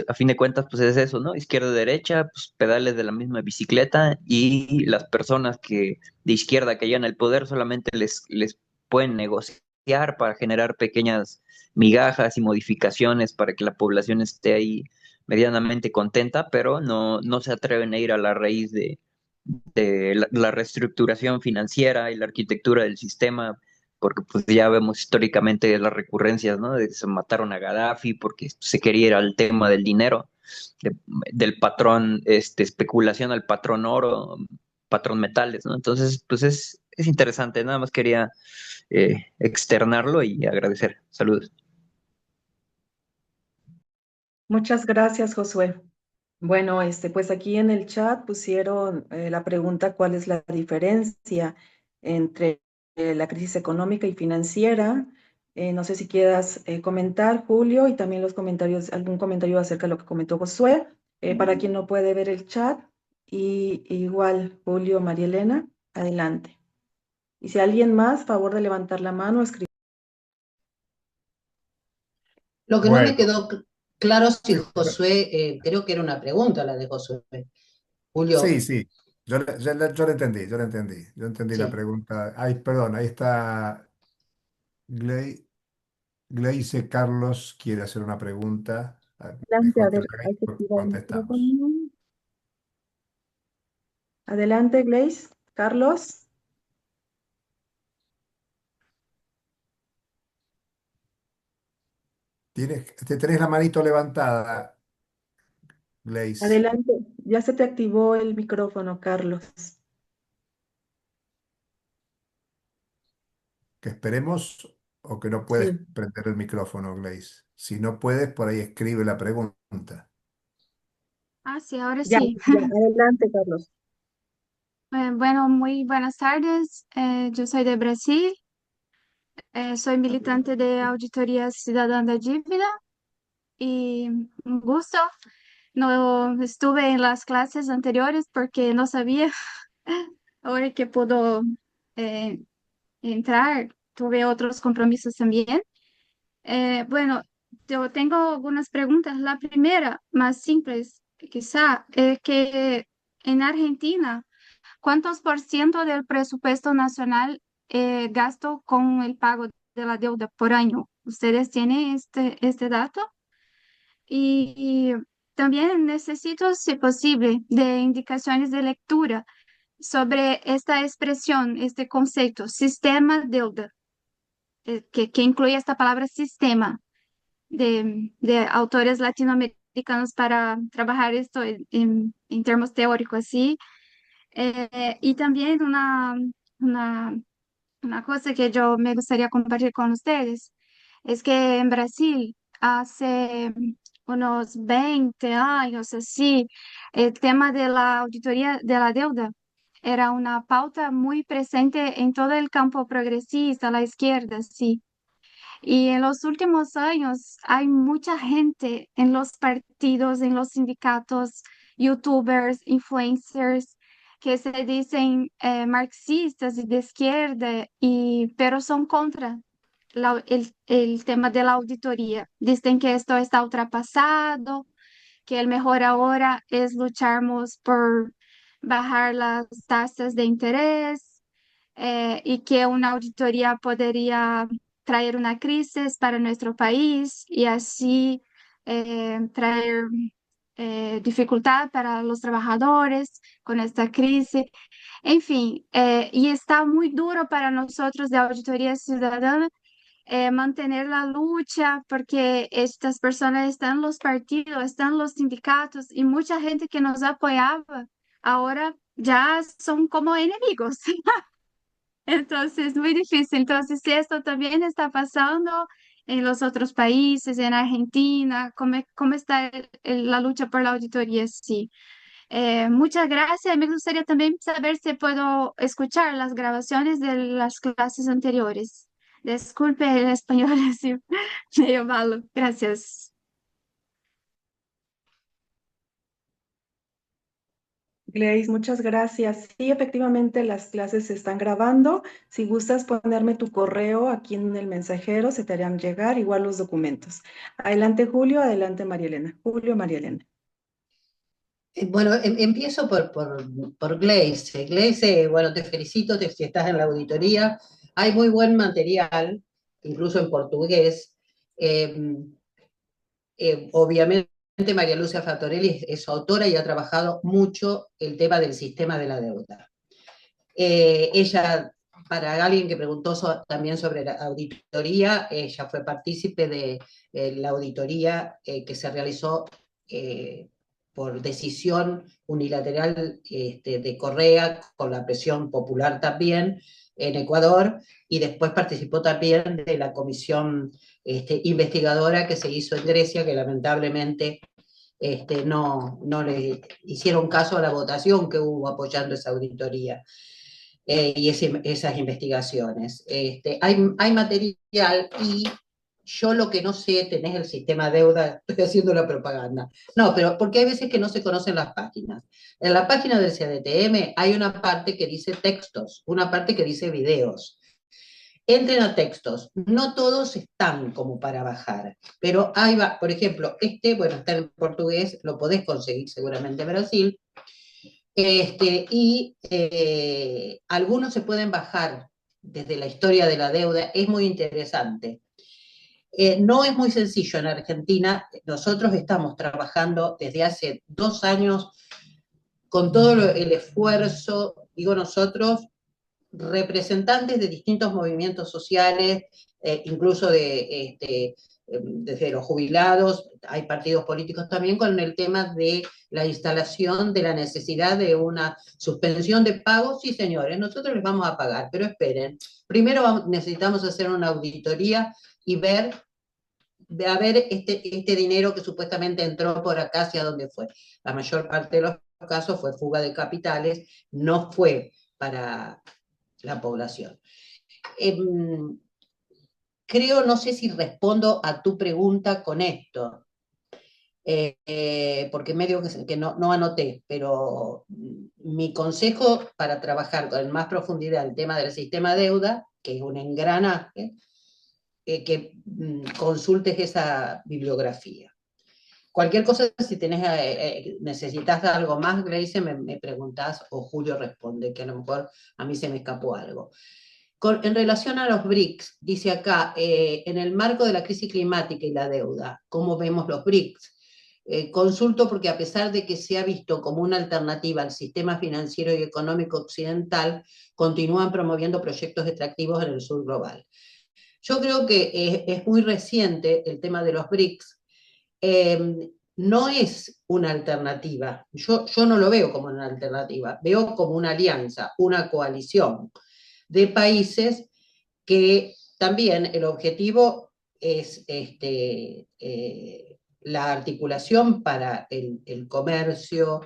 A fin de cuentas, pues es eso, ¿no? Izquierda, derecha, pues pedales de la misma bicicleta y las personas que de izquierda que llegan al poder solamente les pueden negociar para generar pequeñas migajas y modificaciones para que la población esté ahí medianamente contenta, pero no se atreven a ir a la raíz de la reestructuración financiera y la arquitectura del sistema, porque pues ya vemos históricamente las recurrencias, ¿no? De que se mataron a Gaddafi porque se quería ir al tema del dinero, de- del patrón, especulación al patrón oro, patrón metales, ¿no? Entonces, pues es interesante, nada más quería externarlo y agradecer. Saludos. Muchas gracias, Josué. Bueno, pues aquí en el chat pusieron la pregunta, ¿cuál es la diferencia entre la crisis económica y financiera? No sé si quieras comentar, Julio, y también los comentarios, algún comentario acerca de lo que comentó Josué, para quien no puede ver el chat. Y igual, Julio, María Elena, adelante. Y si alguien más, favor de levantar la mano, escribir. Lo que no me Bueno, quedó claro si sí, Josué, creo que era una pregunta la de Josué. sí, Julio, sí, yo le entendí, yo entendí la sí. pregunta. Ay, perdón, ahí está Gley. Gleice Carlos quiere hacer una pregunta. Adelante, a Mejor que ver, la haga hay que y activar el contestamos. micrófono. Adelante, Grace. Carlos. Tenés la manito levantada, Gleice. Adelante, ya se te activó el micrófono, Carlos. ¿Que esperemos o que no puedes Sí. prender el micrófono, Gleice? Si no puedes, por ahí escribe la pregunta. Ah, sí, ahora Ya, sí. ya, adelante, Carlos. Bueno, muy buenas tardes. Yo soy de Brasil. Soy militante de Auditoría Ciudadana de Dívida y un gusto. No estuve en las clases anteriores porque no sabía. Ahora que puedo eh, entrar, tuve otros compromisos también. Bueno, yo tengo algunas preguntas. La primera, más simple, quizá, es que en Argentina, ¿cuántos por ciento del presupuesto nacional gasto con el pago de la deuda por año? ¿Ustedes tienen este dato? Y también necesito, si posible, de indicaciones de lectura sobre esta expresión, este concepto, sistema deuda, que incluye esta palabra sistema de autores latinoamericanos para trabajar esto en términos teóricos, ¿sí? Y también una, una cosa que yo me gustaría compartir con ustedes es que en Brasil hace unos 20 años así, el tema de la auditoría de la deuda era una pauta muy presente en todo el campo progresista, la izquierda, sí. Y en los últimos años hay mucha gente en los partidos, en los sindicatos, youtubers, influencers, que se dicen marxistas y de izquierda, pero son contra el tema de la auditoría. Dicen que esto está ultrapasado, que el mejor ahora es lucharmos por bajar las tasas de interés, y que una auditoría podría traer una crisis para nuestro país y así traer dificultad para los trabajadores con esta crisis. En fin, y está muy duro para nosotros de Auditoría Ciudadana mantener la lucha porque estas personas están en los partidos, están en los sindicatos y mucha gente que nos apoyaba ahora ya son como enemigos. Entonces, muy difícil. Entonces, si esto también está pasando en los otros países, en Argentina, ¿cómo está la lucha por la auditoría? Sí. Muchas gracias. Me gustaría también saber si puedo escuchar las grabaciones de las clases anteriores. Disculpe el español así medio malo. Gracias. Gleice, muchas gracias. Sí, efectivamente las clases se están grabando. Si gustas ponerme tu correo aquí en el mensajero, se te harán llegar igual los documentos. Adelante, Julio. Adelante, María Elena. Julio, María Elena. Bueno, empiezo por Gleice. Gleice, bueno, te felicito si estás en la auditoría. Hay muy buen material, incluso en portugués. Eh, Obviamente María Lucia Fattorelli es autora y ha trabajado mucho el tema del sistema de la deuda. Ella, para alguien que preguntó también sobre la auditoría, ella fue partícipe de la auditoría que se realizó por decisión unilateral de Correa, con la presión popular también, en Ecuador, y después participó también de la comisión investigadora que se hizo en Grecia, que lamentablemente no le hicieron caso a la votación que hubo apoyando esa auditoría y esas investigaciones. Hay material y yo lo que no sé, tenés el sistema deuda, estoy haciendo la propaganda. No, pero porque hay veces que no se conocen las páginas. En la página del CADTM hay una parte que dice textos, una parte que dice videos. Entren a textos, no todos están como para bajar, pero ahí va, por ejemplo, bueno, está en portugués, lo podés conseguir seguramente en Brasil, y algunos se pueden bajar desde la historia de la deuda, es muy interesante. No es muy sencillo en Argentina, nosotros estamos trabajando desde hace 2 años con todo el esfuerzo, digo nosotros, representantes de distintos movimientos sociales, incluso desde los jubilados, hay partidos políticos también con el tema de la instalación de la necesidad de una suspensión de pagos. Sí, señores, nosotros les vamos a pagar, pero esperen, primero necesitamos hacer una auditoría y ver a ver este dinero que supuestamente entró por acá, hacia dónde fue. La mayor parte de los casos fue fuga de capitales, no fue para la población. Creo, no sé si respondo a tu pregunta con esto, porque medio que no anoté, pero mi consejo para trabajar con más profundidad el tema del sistema deuda que es un engranaje, que consultes esa bibliografía. Cualquier cosa, si necesitas algo más, Grace, me preguntás o Julio responde, que a lo mejor a mí se me escapó algo. En relación a los BRICS, dice acá, en el marco de la crisis climática y la deuda, ¿cómo vemos los BRICS? Consulto porque a pesar de que se ha visto como una alternativa al sistema financiero y económico occidental, continúan promoviendo proyectos extractivos en el sur global. Yo creo que es muy reciente el tema de los BRICS. No es una alternativa. Yo no lo veo como una alternativa, veo como una alianza, una coalición de países que también el objetivo es la articulación para el comercio.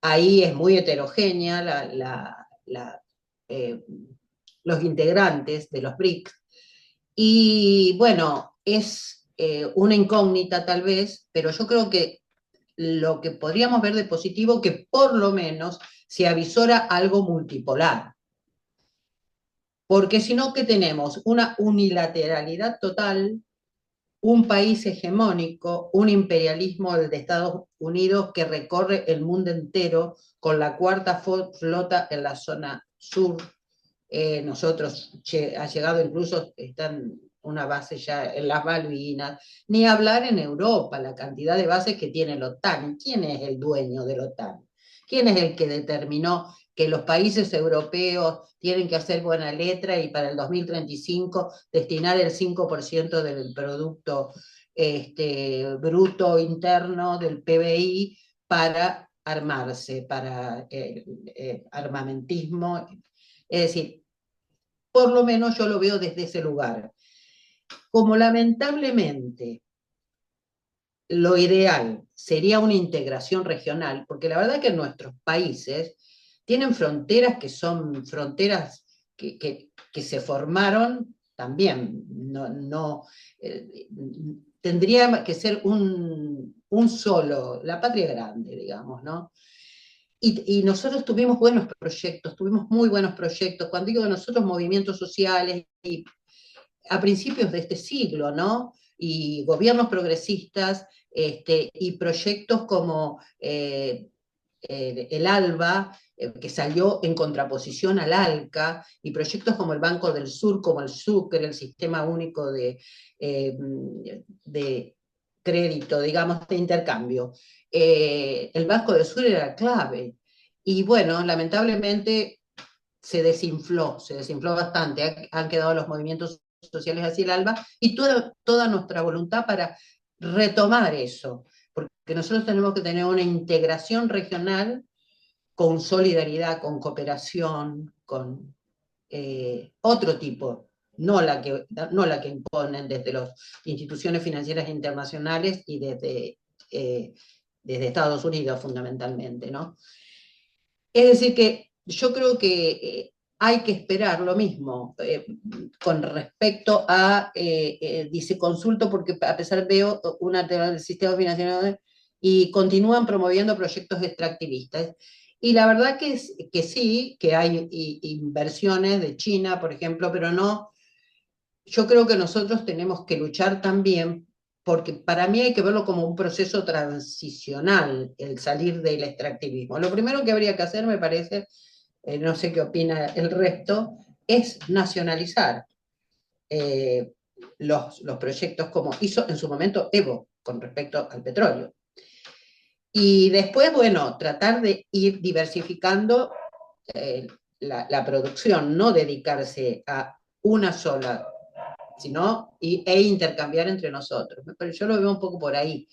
Ahí es muy heterogénea los integrantes de los BRICS. Y bueno, es una incógnita tal vez, pero yo creo que lo que podríamos ver de positivo, que por lo menos se avisora algo multipolar. Porque si no, ¿qué tenemos? Una unilateralidad total, un país hegemónico, un imperialismo de Estados Unidos que recorre el mundo entero con la cuarta flota en la zona sur. Nosotros ha llegado incluso, están una base ya en las Malvinas, ni hablar en Europa, la cantidad de bases que tiene la OTAN. ¿Quién es el dueño de la OTAN? ¿Quién es el que determinó que los países europeos tienen que hacer buena letra y para el 2035 destinar el 5% del producto bruto interno del PBI para armarse, para armamentismo? Es decir, por lo menos yo lo veo desde ese lugar. Como lamentablemente lo ideal sería una integración regional, porque la verdad que nuestros países tienen fronteras que son fronteras que se formaron también, tendría que ser un solo, la patria grande, digamos, ¿no? Y nosotros tuvimos buenos proyectos, tuvimos muy buenos proyectos, cuando digo de nosotros, movimientos sociales, y a principios de este siglo, ¿no? Y gobiernos progresistas, y proyectos como el ALBA, que salió en contraposición al ALCA, y proyectos como el Banco del Sur, como el Sucre, el Sistema Único de crédito, digamos, de intercambio. El Banco del Sur era clave. Y bueno, lamentablemente se desinfló bastante. Han quedado los movimientos sociales hacia el ALBA y toda nuestra voluntad para retomar eso. Porque nosotros tenemos que tener una integración regional con solidaridad, con cooperación, con otro tipo. No la que imponen desde las instituciones financieras internacionales y desde Estados Unidos fundamentalmente, ¿no? Es decir que yo creo que hay que esperar lo mismo con respecto a, dice consulto porque a pesar veo una del sistema financiero y continúan promoviendo proyectos extractivistas. Y la verdad que sí, que hay inversiones de China, por ejemplo, pero no. Yo creo que nosotros tenemos que luchar también, porque para mí hay que verlo como un proceso transicional, el salir del extractivismo. Lo primero que habría que hacer, me parece, no sé qué opina el resto, es nacionalizar los proyectos como hizo en su momento Evo con respecto al petróleo. Y después, bueno, tratar de ir diversificando la producción, no dedicarse a una sola, sino e intercambiar entre nosotros. Pero yo lo veo un poco por ahí.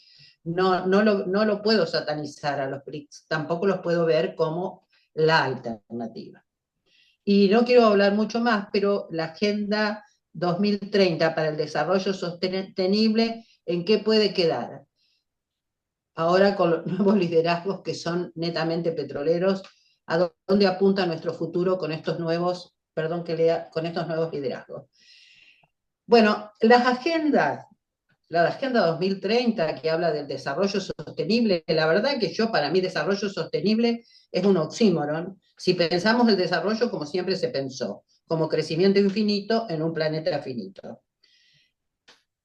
No lo puedo satanizar a los BRICS, tampoco los puedo ver como la alternativa. Y no quiero hablar mucho más, pero la Agenda 2030 para el Desarrollo Sostenible, ¿en qué puede quedar? Ahora con los nuevos liderazgos que son netamente petroleros, ¿a dónde apunta nuestro futuro con estos nuevos, con estos nuevos liderazgos? Bueno, las agendas, la Agenda 2030 que habla del desarrollo sostenible, la verdad que para mí desarrollo sostenible es un oxímoron, si pensamos el desarrollo como siempre se pensó, como crecimiento infinito en un planeta finito.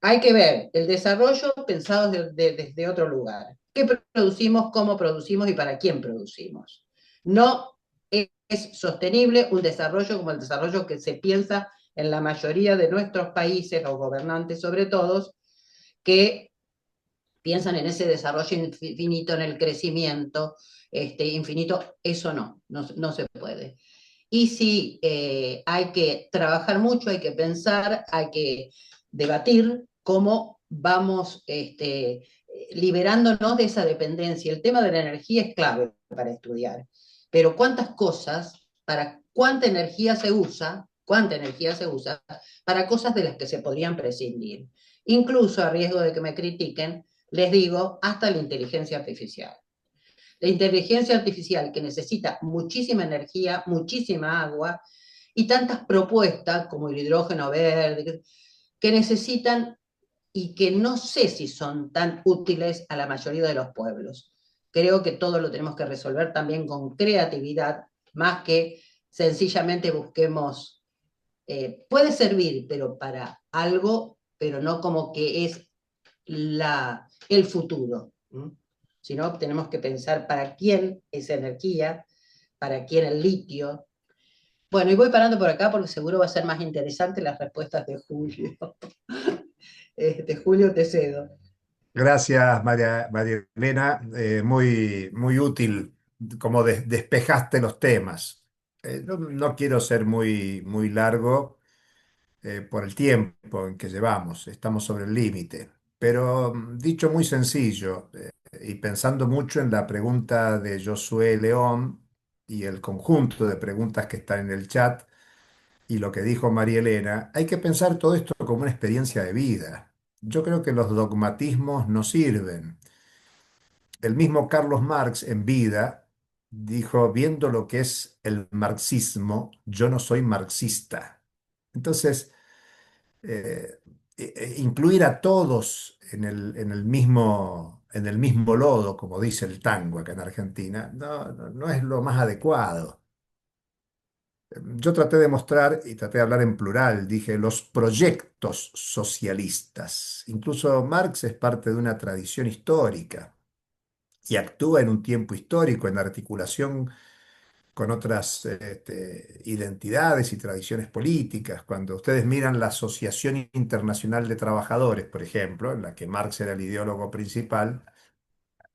Hay que ver el desarrollo pensado desde otro lugar. ¿Qué producimos, cómo producimos y para quién producimos? No es sostenible un desarrollo como el desarrollo que se piensa en la mayoría de nuestros países, los gobernantes sobre todo, que piensan en ese desarrollo infinito, en el crecimiento infinito. Eso no se puede. Y sí, hay que trabajar mucho, hay que pensar, hay que debatir cómo vamos liberándonos de esa dependencia. El tema de la energía es clave para estudiar, pero cuántas cosas, para cuánta energía se usa para cosas de las que se podrían prescindir. Incluso a riesgo de que me critiquen, les digo, hasta la inteligencia artificial. La inteligencia artificial que necesita muchísima energía, muchísima agua y tantas propuestas como el hidrógeno verde que necesitan y que no sé si son tan útiles a la mayoría de los pueblos. Creo que todo lo tenemos que resolver también con creatividad, más que sencillamente busquemos, puede servir, pero para algo, pero no como que es el futuro. Sino tenemos que pensar para quién esa energía, para quién el litio. Bueno, y voy parando por acá porque seguro va a ser más interesante las respuestas de Julio. Julio, te cedo. Gracias, María Elena. Muy útil como despejaste los temas. No quiero ser muy largo por el tiempo en que llevamos. Estamos sobre el límite. Pero dicho muy sencillo y pensando mucho en la pregunta de Josué León y el conjunto de preguntas que están en el chat y lo que dijo María Elena, hay que pensar todo esto como una experiencia de vida. Yo creo que los dogmatismos no sirven. El mismo Carlos Marx en vida dijo, viendo lo que es el marxismo, yo no soy marxista. Entonces, incluir a todos en el mismo lodo, como dice el tango acá en Argentina, no es lo más adecuado. Yo traté de mostrar y traté de hablar en plural, dije los proyectos socialistas. Incluso Marx es parte de una tradición histórica y actúa en un tiempo histórico en articulación con otras identidades y tradiciones políticas. Cuando ustedes miran la Asociación Internacional de Trabajadores, por ejemplo, en la que Marx era el ideólogo principal,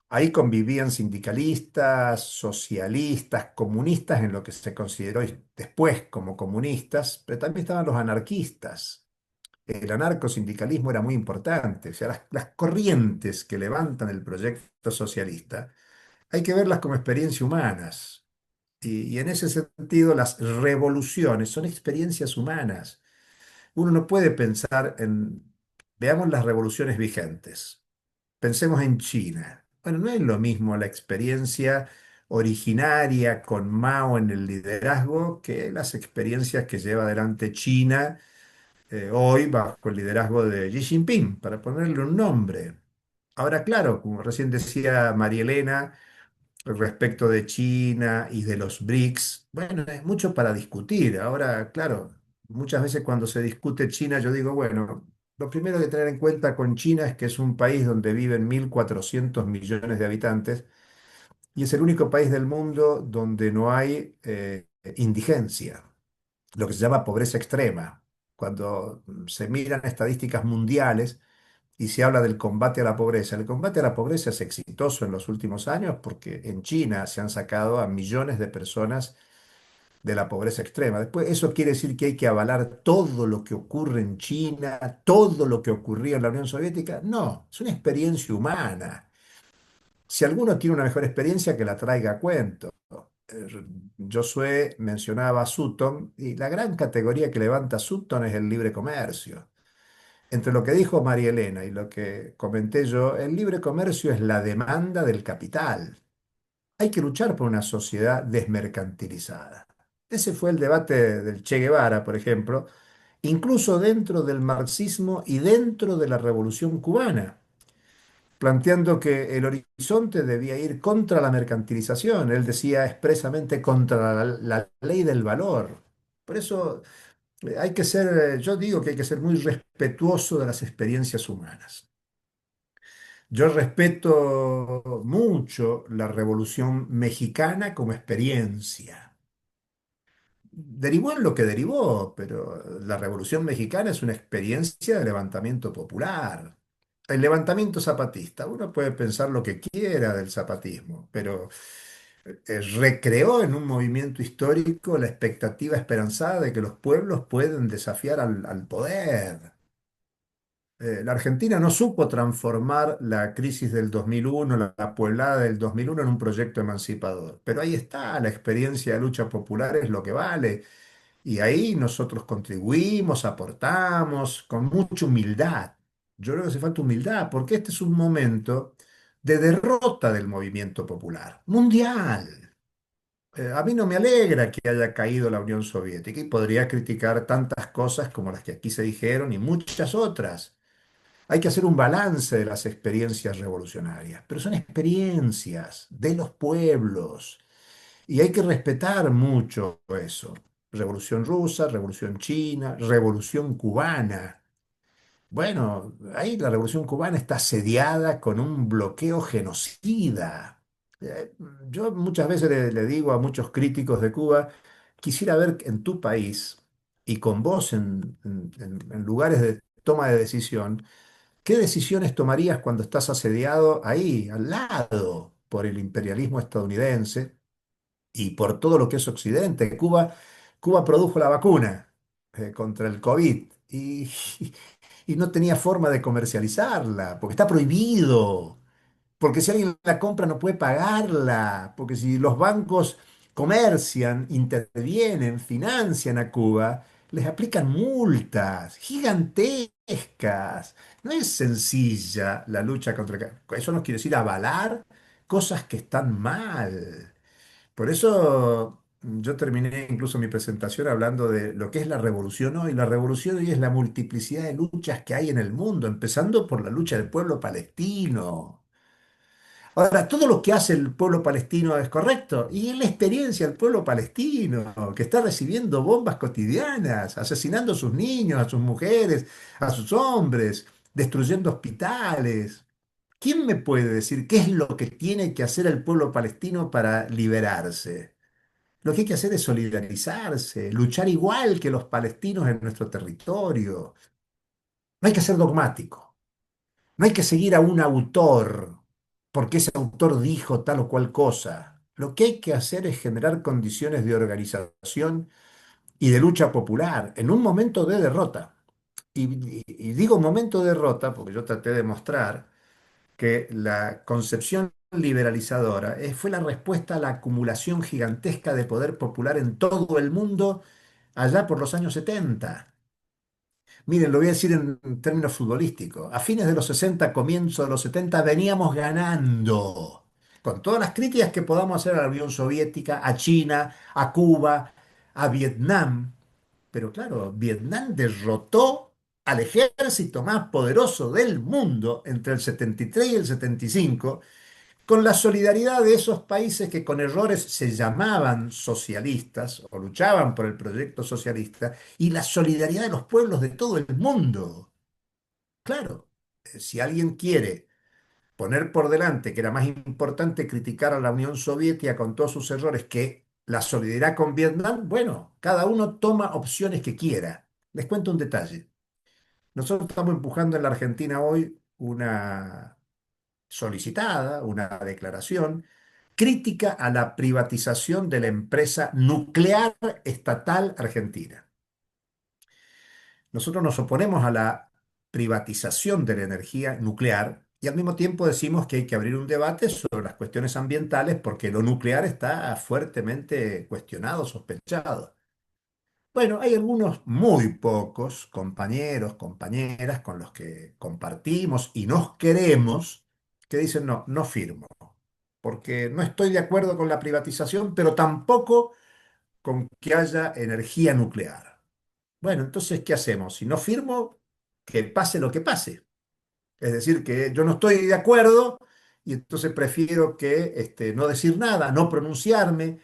ahí convivían sindicalistas, socialistas, comunistas, en lo que se consideró después como comunistas, pero también estaban los anarquistas. El anarcosindicalismo era muy importante, o sea, las corrientes que levantan el proyecto socialista hay que verlas como experiencias humanas. Y en ese sentido, las revoluciones son experiencias humanas. Uno no puede pensar veamos las revoluciones vigentes. Pensemos en China. Bueno, no es lo mismo la experiencia originaria con Mao en el liderazgo que las experiencias que lleva adelante China hoy bajo el liderazgo de Xi Jinping, para ponerle un nombre. Ahora, claro, como recién decía María Elena, respecto de China y de los BRICS, bueno, es mucho para discutir. Ahora, claro, muchas veces cuando se discute China, yo digo, bueno, lo primero que tener en cuenta con China es que es un país donde viven 1.400 millones de habitantes y es el único país del mundo donde no hay indigencia, lo que se llama pobreza extrema. Cuando se miran estadísticas mundiales, y se habla del combate a la pobreza. El combate a la pobreza es exitoso en los últimos años porque en China se han sacado a millones de personas de la pobreza extrema. Después, ¿eso quiere decir que hay que avalar todo lo que ocurre en China, todo lo que ocurría en la Unión Soviética? No, es una experiencia humana. Si alguno tiene una mejor experiencia, que la traiga a cuento. Eh, Josué mencionaba a Sutton y la gran categoría que levanta Sutton es el libre comercio. Entre lo que dijo María Elena y lo que comenté yo, el libre comercio es la demanda del capital. Hay que luchar por una sociedad desmercantilizada. Ese fue el debate del Che Guevara, por ejemplo, incluso dentro del marxismo y dentro de la Revolución cubana, planteando que el horizonte debía ir contra la mercantilización. Él decía expresamente contra la ley del valor. Por eso hay que ser, yo digo que hay que ser muy respetuoso de las experiencias humanas. Yo respeto mucho la Revolución Mexicana como experiencia. Derivó en lo que derivó, pero la Revolución Mexicana es una experiencia de levantamiento popular. El levantamiento zapatista, uno puede pensar lo que quiera del zapatismo, pero recreó en un movimiento histórico la expectativa esperanzada de que los pueblos pueden desafiar al poder. La Argentina no supo transformar la crisis del 2001, la pueblada del 2001, en un proyecto emancipador. Pero ahí está, la experiencia de lucha popular es lo que vale. Y ahí nosotros contribuimos, aportamos con mucha humildad. Yo creo que hace falta humildad, porque este es un momento de derrota del movimiento popular mundial. A mí no me alegra que haya caído la Unión Soviética y podría criticar tantas cosas como las que aquí se dijeron y muchas otras. Hay que hacer un balance de las experiencias revolucionarias, pero son experiencias de los pueblos y hay que respetar mucho eso. Revolución rusa, revolución china, revolución cubana. Bueno, ahí la revolución cubana está asediada con un bloqueo genocida. Eh, yo muchas veces le digo a muchos críticos de Cuba, quisiera ver en tu país y con vos en lugares de toma de decisión, ¿qué decisiones tomarías cuando estás asediado ahí, al lado, por el imperialismo estadounidense y por todo lo que es Occidente? Cuba produjo la vacuna contra el COVID y no tenía forma de comercializarla, porque está prohibido, porque si alguien la compra no puede pagarla, porque si los bancos comercian, intervienen, financian a Cuba, les aplican multas gigantescas. No es sencilla la lucha contra eso no quiere decir avalar cosas que están mal. Por eso yo terminé incluso mi presentación hablando de lo que es la revolución hoy. La revolución hoy es la multiplicidad de luchas que hay en el mundo, empezando por la lucha del pueblo palestino. Ahora, todo lo que hace el pueblo palestino es correcto. Y es la experiencia del pueblo palestino, que está recibiendo bombas cotidianas, asesinando a sus niños, a sus mujeres, a sus hombres, destruyendo hospitales. ¿Quién me puede decir qué es lo que tiene que hacer el pueblo palestino para liberarse? Lo que hay que hacer es solidarizarse, luchar igual que los palestinos en nuestro territorio. No hay que ser dogmático, no hay que seguir a un autor porque ese autor dijo tal o cual cosa. Lo que hay que hacer es generar condiciones de organización y de lucha popular en un momento de derrota. Y digo momento de derrota porque yo traté de mostrar que la concepción liberalizadora fue la respuesta a la acumulación gigantesca de poder popular en todo el mundo allá por los años 70. Miren, lo voy a decir en términos futbolísticos. A fines de los 60, comienzo de los 70, veníamos ganando. Con todas las críticas que podamos hacer a la Unión Soviética, a China, a Cuba, a Vietnam. Pero claro, Vietnam derrotó al ejército más poderoso del mundo entre el 73 y el 75, con la solidaridad de esos países que con errores se llamaban socialistas o luchaban por el proyecto socialista, y la solidaridad de los pueblos de todo el mundo. Claro, si alguien quiere poner por delante que era más importante criticar a la Unión Soviética con todos sus errores que la solidaridad con Vietnam, bueno, cada uno toma opciones que quiera. Les cuento un detalle. Nosotros estamos empujando en la Argentina hoy una solicitada, una declaración crítica a la privatización de la empresa nuclear estatal argentina. Nosotros nos oponemos a la privatización de la energía nuclear y al mismo tiempo decimos que hay que abrir un debate sobre las cuestiones ambientales porque lo nuclear está fuertemente cuestionado, sospechado. Bueno, hay algunos muy pocos compañeros, compañeras con los que compartimos y nos queremos que dicen no, no firmo, porque no estoy de acuerdo con la privatización, pero tampoco con que haya energía nuclear. Bueno, entonces, ¿qué hacemos? Si no firmo, que pase lo que pase. Es decir, que yo no estoy de acuerdo y entonces prefiero que no decir nada, no pronunciarme.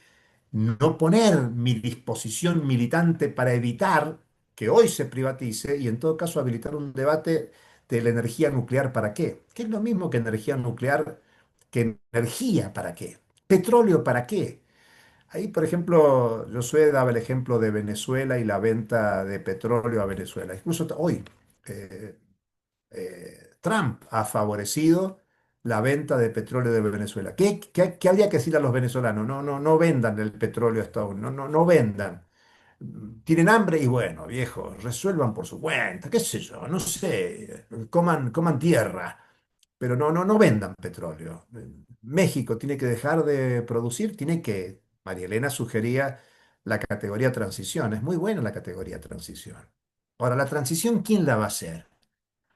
no poner mi disposición militante para evitar que hoy se privatice y en todo caso habilitar un debate de la energía nuclear para qué. ¿Qué es lo mismo que energía nuclear que energía para qué? ¿Petróleo para qué? Ahí, por ejemplo, Josué daba el ejemplo de Venezuela y la venta de petróleo a Venezuela. Incluso hoy, eh, Trump ha favorecido la venta de petróleo de Venezuela. ¿Qué habría que decir a los venezolanos? No, no, no vendan el petróleo a Estados Unidos, no, no, no vendan. Tienen hambre y bueno, viejo, resuelvan por su cuenta, qué sé yo, no sé, coman tierra, pero no, no, no vendan petróleo. México tiene que dejar de producir, María Elena sugería la categoría transición, es muy buena la categoría transición. Ahora, la transición, ¿quién la va a hacer?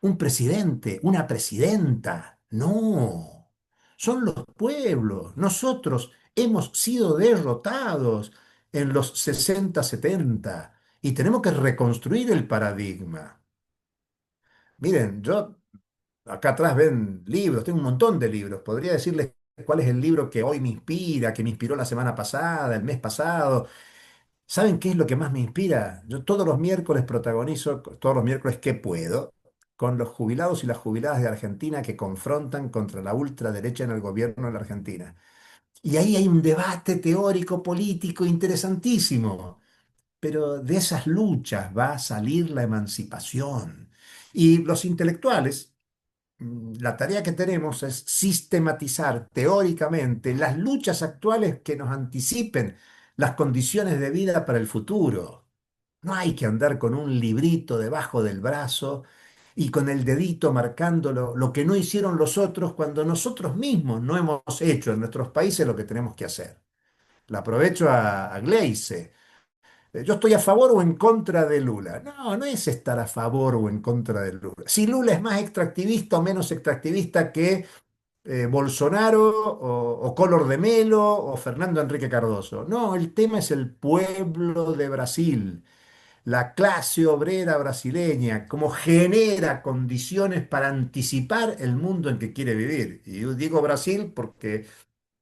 ¿Un presidente? ¿Una presidenta? No, son los pueblos. Nosotros hemos sido derrotados en los 60, 70 y tenemos que reconstruir el paradigma. Miren, yo acá atrás ven libros, tengo un montón de libros. Podría decirles cuál es el libro que hoy me inspira, que me inspiró la semana pasada, el mes pasado. ¿Saben qué es lo que más me inspira? Yo todos los miércoles protagonizo, todos los miércoles que puedo, con los jubilados y las jubiladas de Argentina que confrontan contra la ultraderecha en el gobierno de la Argentina. Y ahí hay un debate teórico, político interesantísimo, pero de esas luchas va a salir la emancipación. Y los intelectuales, la tarea que tenemos es sistematizar teóricamente las luchas actuales que nos anticipen las condiciones de vida para el futuro. No hay que andar con un librito debajo del brazo y con el dedito marcando lo que no hicieron los otros cuando nosotros mismos no hemos hecho en nuestros países lo que tenemos que hacer. La aprovecho a Gleise. Yo estoy a favor o en contra de Lula. No, no es estar a favor o en contra de Lula. Si Lula es más extractivista o menos extractivista que Bolsonaro o Collor de Mello o Fernando Enrique Cardoso. No, el tema es el pueblo de Brasil, la clase obrera brasileña, cómo genera condiciones para anticipar el mundo en que quiere vivir. Y yo digo Brasil porque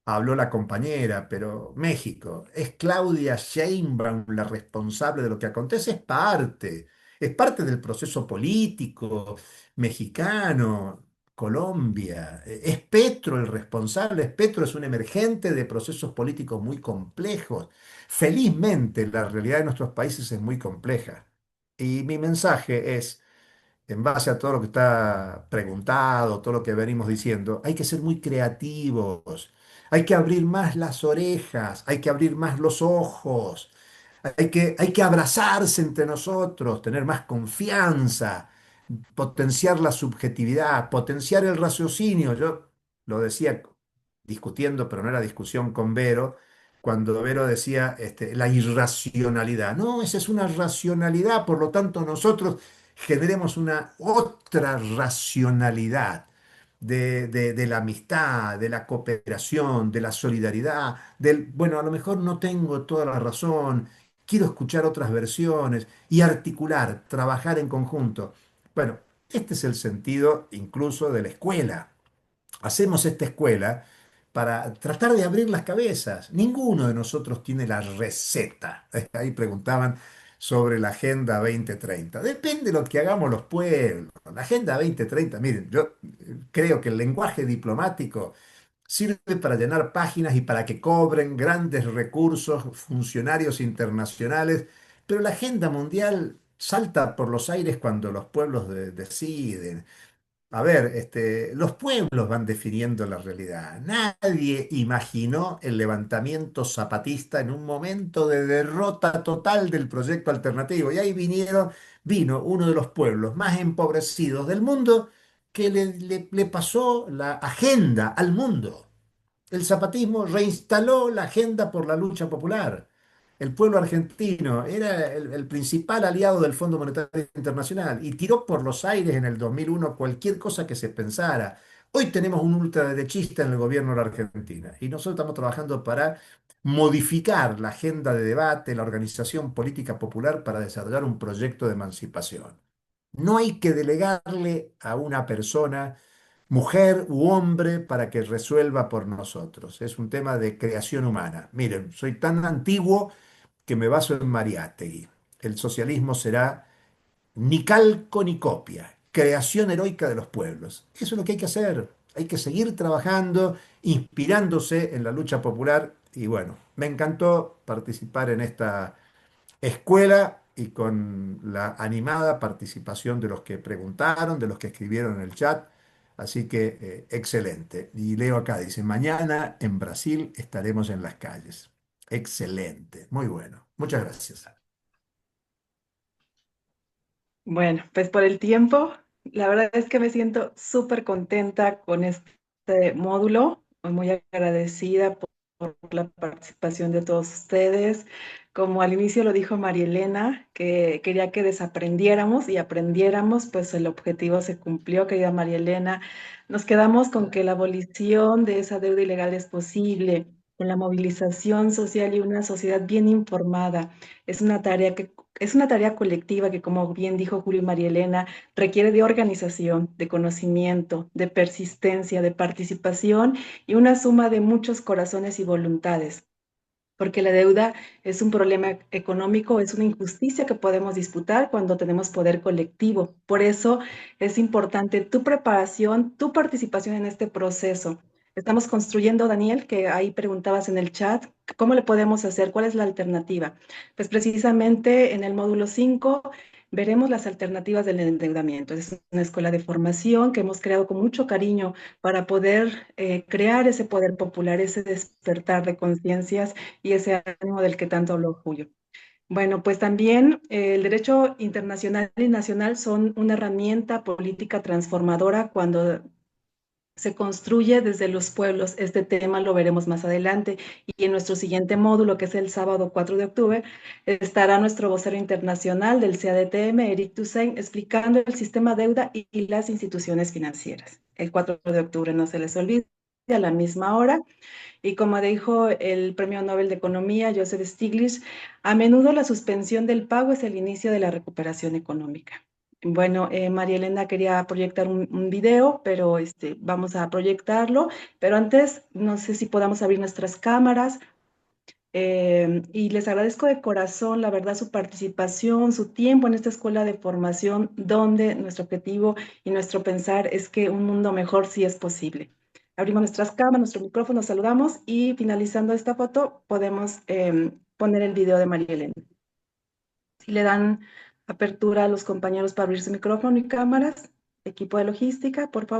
habló la compañera, pero México, ¿es Claudia Sheinbaum la responsable de lo que acontece? Es parte del proceso político mexicano, Colombia. Es Petro el responsable, Petro es un emergente de procesos políticos muy complejos. Felizmente, la realidad de nuestros países es muy compleja. Y mi mensaje es en base a todo lo que está preguntado, todo lo que venimos diciendo, hay que ser muy creativos, hay que abrir más las orejas, hay que abrir más los ojos, hay que abrazarse entre nosotros, tener más confianza, potenciar la subjetividad, potenciar el raciocinio. Yo lo decía discutiendo, pero no era discusión con Vero, cuando Vero decía la irracionalidad. No, esa es una racionalidad, por lo tanto nosotros generemos una otra racionalidad de la amistad, de la cooperación, de la solidaridad, bueno, a lo mejor no tengo toda la razón, quiero escuchar otras versiones y articular, trabajar en conjunto. Bueno, este es el sentido incluso de la escuela. Hacemos esta escuela para tratar de abrir las cabezas. Ninguno de nosotros tiene la receta. Ahí preguntaban sobre la Agenda 2030. Depende de lo que hagamos los pueblos. La Agenda 2030, miren, yo creo que el lenguaje diplomático sirve para llenar páginas y para que cobren grandes recursos funcionarios internacionales, pero la agenda mundial salta por los aires cuando los pueblos deciden. A ver, los pueblos van definiendo la realidad. Nadie imaginó el levantamiento zapatista en un momento de derrota total del proyecto alternativo. Y ahí vino uno de los pueblos más empobrecidos del mundo que le pasó la agenda al mundo. El zapatismo reinstaló la agenda por la lucha popular. El pueblo argentino era el principal aliado del Fondo Monetario Internacional y tiró por los aires en el 2001 cualquier cosa que se pensara. Hoy tenemos un ultraderechista en el gobierno de la Argentina y nosotros estamos trabajando para modificar la agenda de debate, la organización política popular para desarrollar un proyecto de emancipación. No hay que delegarle a una persona mujer u hombre para que resuelva por nosotros. Es un tema de creación humana. Miren, soy tan antiguo que me baso en Mariátegui. El socialismo será ni calco ni copia, creación heroica de los pueblos. Eso es lo que hay que hacer. Hay que seguir trabajando, inspirándose en la lucha popular. Y bueno, me encantó participar en esta escuela y con la animada participación de los que preguntaron, de los que escribieron en el chat. Así que excelente. Y leo acá, dice, mañana en Brasil estaremos en las calles. Excelente, muy bueno. Muchas gracias. Bueno, pues por el tiempo, la verdad es que me siento súper contenta con este módulo, muy agradecida por la participación de todos ustedes. Como al inicio lo dijo María Elena, que quería que desaprendiéramos y aprendiéramos, pues el objetivo se cumplió, querida María Elena. Nos quedamos con que la abolición de esa deuda ilegal es posible, con la movilización social y una sociedad bien informada. Es una tarea es una tarea colectiva que, como bien dijo Julio y María Elena, requiere de organización, de conocimiento, de persistencia, de participación y una suma de muchos corazones y voluntades. Porque la deuda es un problema económico, es una injusticia que podemos disputar cuando tenemos poder colectivo. Por eso es importante tu preparación, tu participación en este proceso. Estamos construyendo, Daniel, que ahí preguntabas en el chat, ¿cómo le podemos hacer? ¿Cuál es la alternativa? Pues precisamente en el módulo 5 veremos las alternativas del endeudamiento. Es una escuela de formación que hemos creado con mucho cariño para poder crear ese poder popular, ese despertar de conciencias y ese ánimo del que tanto habló Julio. Bueno, pues también el derecho internacional y nacional son una herramienta política transformadora cuando se construye desde los pueblos. Este tema lo veremos más adelante y en nuestro siguiente módulo, que es el sábado 4 de octubre, estará nuestro vocero internacional del CADTM, Eric Toussaint, explicando el sistema deuda y las instituciones financieras. El 4 de octubre no se les olvide, a la misma hora. Y como dijo el Premio Nobel de Economía, Joseph Stiglitz, a menudo la suspensión del pago es el inicio de la recuperación económica. Bueno, María Elena quería proyectar un video, pero vamos a proyectarlo. Pero antes, no sé si podamos abrir nuestras cámaras. Y les agradezco de corazón, la verdad, su participación, su tiempo en esta escuela de formación, donde nuestro objetivo y nuestro pensar es que un mundo mejor sí es posible. Abrimos nuestras cámaras, nuestro micrófono, saludamos y finalizando esta foto podemos poner el video de María Elena. Si le dan apertura a los compañeros para abrir su micrófono y cámaras, equipo de logística, por favor.